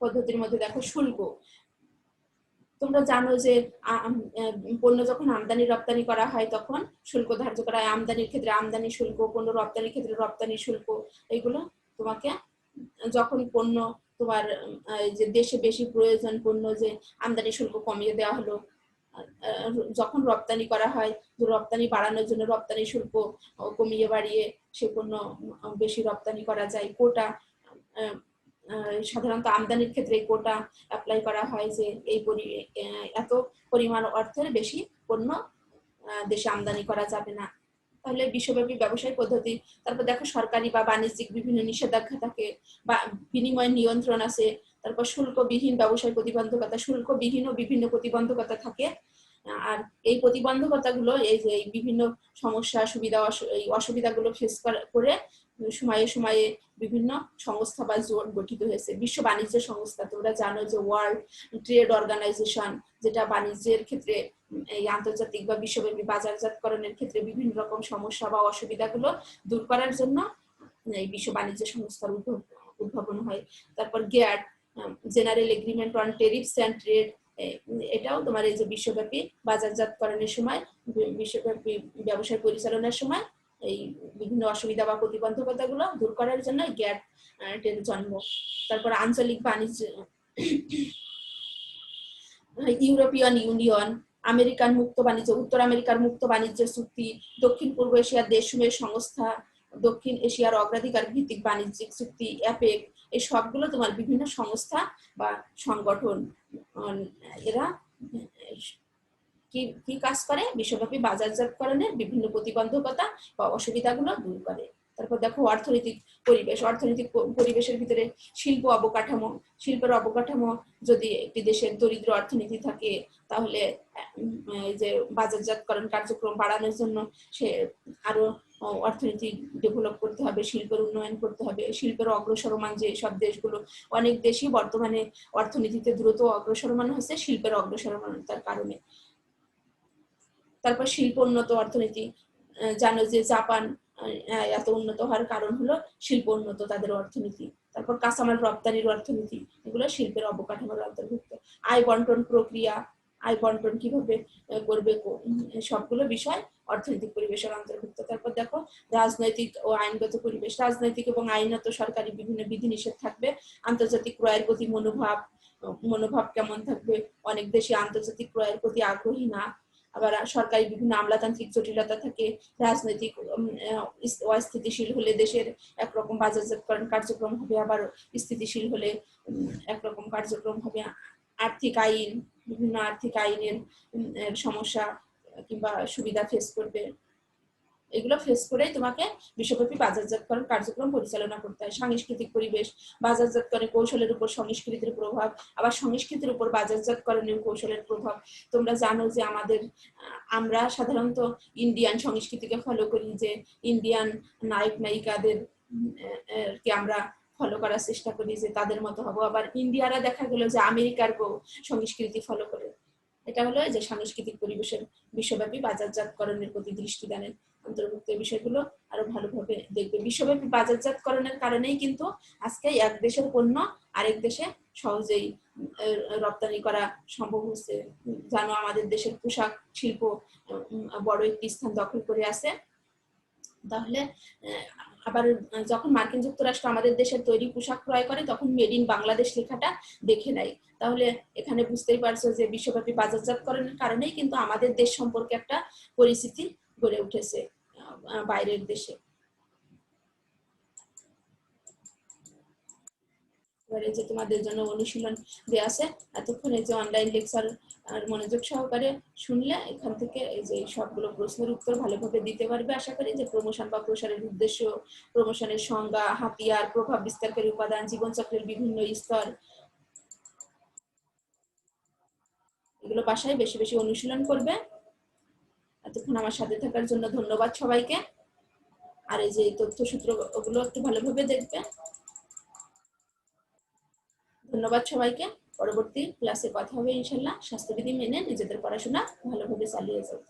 পদ্ধতির মধ্যে দেখো শুল্ক। তোমরা জানো যে পণ্য যখন আমদানি রপ্তানি করা হয় তখন শুল্ক ধার্য করা হয়। আমদানির ক্ষেত্রে আমদানি শুল্ক, পণ্য রপ্তানির ক্ষেত্রে রপ্তানি শুল্ক। এগুলো তোমাকে যখন পণ্য তোমার যে দেশে বেশি প্রয়োজন পণ্য, যে আমদানি শুল্ক কমিয়ে দেওয়া হলো। যখন রপ্তানি করা হয়, রপ্তানি বাড়ানোর জন্য রপ্তানি শুল্ক কমিয়ে বাড়িয়ে সে পণ্য বেশি রপ্তানি করা যায়। কোটা, সাধারণত আমদানির ক্ষেত্রে কোটা অ্যাপ্লাই করা হয় যে এই এত পরিমাণ অর্থের বেশি পণ্য দেশে আমদানি করা যাবে না। তাহলে বিশ্বব্যাপী ব্যবসায় পদ্ধতি। তারপর দেখো সরকারি বা বাণিজ্যিক বিভিন্ন নিষেধাজ্ঞা থাকে বা বিনিময় নিয়ন্ত্রণ আছে। তারপর শুল্কবিহীন ব্যবসায় প্রতিবন্ধকতা, শুল্কবিহীনও বিভিন্ন প্রতিবন্ধকতা থাকে। আর এই প্রতিবন্ধকতাগুলো এই যে বিভিন্ন সমস্যা সুবিধা এই অসুবিধাগুলো ফেস করে সময়ে সময়ে বিভিন্ন সংস্থা বা জোট গঠিত হয়েছে। বিশ্ব বাণিজ্য সংস্থা, তোমরা জানো যে ওয়ার্ল্ড ট্রেড অর্গানাইজেশন, যেটা বাণিজ্যের ক্ষেত্রে এই আন্তর্জাতিক বা বিশ্বব্যাপী বাজারজাতকরণের ক্ষেত্রে বিভিন্ন রকম সমস্যা বা অসুবিধাগুলো দূর করার জন্য এই বিশ্ব বাণিজ্য সংস্থার উদ্ভাবন হয়। তারপর GATT, general agreement on tariffs and trade, এটাও তোমার এই যে বিশ্বব্যাপী বাজারজাতকরণের সময়, বিশ্বব্যাপী ব্যবসায় পরিচালনার সময় এই বিভিন্ন অসুবিধা বা প্রতিবন্ধকতাগুলো দূর করার জন্য গ্যাট এর জন্ম। তারপর আঞ্চলিক বাণিজ্য, ইউরোপিয়ান ইউনিয়ন, আমেরিকান মুক্ত বাণিজ্য, উত্তর আমেরিকার মুক্ত বাণিজ্য চুক্তি, দক্ষিণ পূর্ব এশিয়ার দেশসমূহের সংস্থা, দক্ষিণ এশিয়ার অগ্রাধিকার ভিত্তিক বাণিজ্যিক চুক্তি, অ্যাপেক, এই সবগুলো তোমার বিভিন্ন সংস্থা বা সংগঠন। এরা কি কাজ করে, বিশ্বব্যাপী বাজারজাতকরণের বিভিন্ন প্রতিবন্ধকতা বা অসুবিধাগুলো দূর করে। তারপর দেখো অর্থনৈতিক পরিবেশ, অর্থনৈতিক পরিবেশের ভিতরে শিল্প অবকাঠামো, শিল্পের অবকাঠামো যদি একটি দেশের দরিদ্র অর্থনীতি থাকে তাহলে এই যে বাজারজাতকরণ কার্যক্রম বাড়ানোর জন্য সে আরো অর্থনীতি ডেভেলপ করতে হবে, শিল্পের উন্নয়ন করতে হবে। শিল্পের অগ্রসরমান যে সব দেশগুলো, অনেক দেশই বর্তমানে অর্থনীতিতে দ্রুত অগ্রসরমান হচ্ছে শিল্পের অগ্রসরমানতার কারণে। তারপর শিল্প উন্নত অর্থনীতি, জানো যে জাপান এত উন্নত হওয়ার কারণ হলো শিল্প উন্নত তাদের অর্থনীতি। তারপর কাঁচামাল রপ্তানির অর্থনীতি, এগুলো শিল্পের অবকাঠামোর অন্তর্ভুক্ত। আয় বন্টন প্রক্রিয়া, আয় বন্টন কিভাবে করবে, সবগুলো বিষয় অর্থনৈতিক পরিবেশের অন্তর্ভুক্ত। তারপর দেখো রাজনৈতিক ও আইনগত পরিবেশ, রাজনৈতিক এবং আইনত সরকারি বিভিন্ন বিধিনিষেধ থাকবে। আন্তর্জাতিক ক্রয়ের প্রতি মনোভাব কেমন থাকবে, অনেক দেশে আন্তর্জাতিক ক্রয়ের প্রতি আগ্রহী না। আবার সরকারি বিভিন্ন আমলাতান্ত্রিক জটিলতা থাকে। রাজনৈতিক অস্থিতিশীল হলে দেশের একরকম বাজারজাতকরণ কার্যক্রম হবে, আবার স্থিতিশীল হলে একরকম কার্যক্রম হবে। আর্থিক আইন, বিভিন্ন আর্থিক আইনের সমস্যা কিংবা সুবিধা ফেস করবে। এগুলো ফেস করেই তোমাকে বিশ্বব্যাপী বাজারজাতকরণ কার্যক্রম পরিচালনা করতে হয়। সাংস্কৃতিক পরিবেশ, বাজারজাতকরণের কৌশলের উপর সংস্কৃতির প্রভাব, আবার সংস্কৃতির উপর বাজারজাতকরণের কৌশলের প্রভাব। তোমরা জানো যে আমরা সাধারণত ইন্ডিয়ান সংস্কৃতিকে ফলো করি, যে ইন্ডিয়ান নায়ক নায়িকাদের কে আমরা ফলো করার চেষ্টা করি যে তাদের মতো হবো। আবার ইন্ডিয়ারা দেখা গেল যে আমেরিকার সংস্কৃতি ফলো করে। এটা হলো যে সাংস্কৃতিক পরিবেশের বিশ্বব্যাপী বাজারজাতকরণের প্রতি দৃষ্টিদানের অন্তর্ভুক্ত। বিষয়গুলো আরো ভালোভাবে দেখবে। বিশ্বব্যাপী বাজারজাতকরণের কারণেই কিন্তু আজকে এক দেশের পণ্য আরেক দেশে সহজেই রপ্তানি করা সম্ভব হচ্ছে। জানো আমাদের দেশের পোশাক শিল্প বড় একটি স্থান দখল করে আছে। তাহলে আবার যখন মার্কিন যুক্তরাষ্ট্র আমাদের দেশের তৈরি পোশাক ক্রয় করে তখন মেড ইন বাংলাদেশ লেখাটা দেখে নেয়। তাহলে এখানে বুঝতেই পারছো যে বিশ্বব্যাপী বাজারজাতকরণের কারণেই কিন্তু আমাদের দেশ সম্পর্কে একটা পরিস্থিতি গড়ে উঠেছে বাইরের দেশে। এবারে যে তোমাদের জন্য অনুশীলন দেওয়া আছে, এতক্ষণ এই যে অনলাইন লেকচার আর মনোযোগ সহকারে শুনলে এখান থেকে এই যে সবগুলো প্রশ্নের উত্তর ভালোভাবে দিতে পারবে আশা করি। যে প্রমোশন বা প্রসারের উদ্দেশ্য, প্রমোশনের সংজ্ঞা, হাতিয়ার, প্রভাব বিস্তারকারী উপাদান, জীবনচক্রের বিভিন্ন স্তর, এগুলো বাসায় বেশি বেশি অনুশীলন করবে। এতক্ষণ আমার সাথে থাকার জন্য ধন্যবাদ সবাইকে। আর এই যে তথ্যসূত্র ওগুলো একটু ভালোভাবে দেখবে। ধন্যবাদ সবাইকে। পরবর্তী ক্লাসে কথা হবে ইনশাল্লাহ। স্বাস্থ্যবিধি মেনে নিজেদের পড়াশোনা ভালোভাবে চালিয়ে যাও।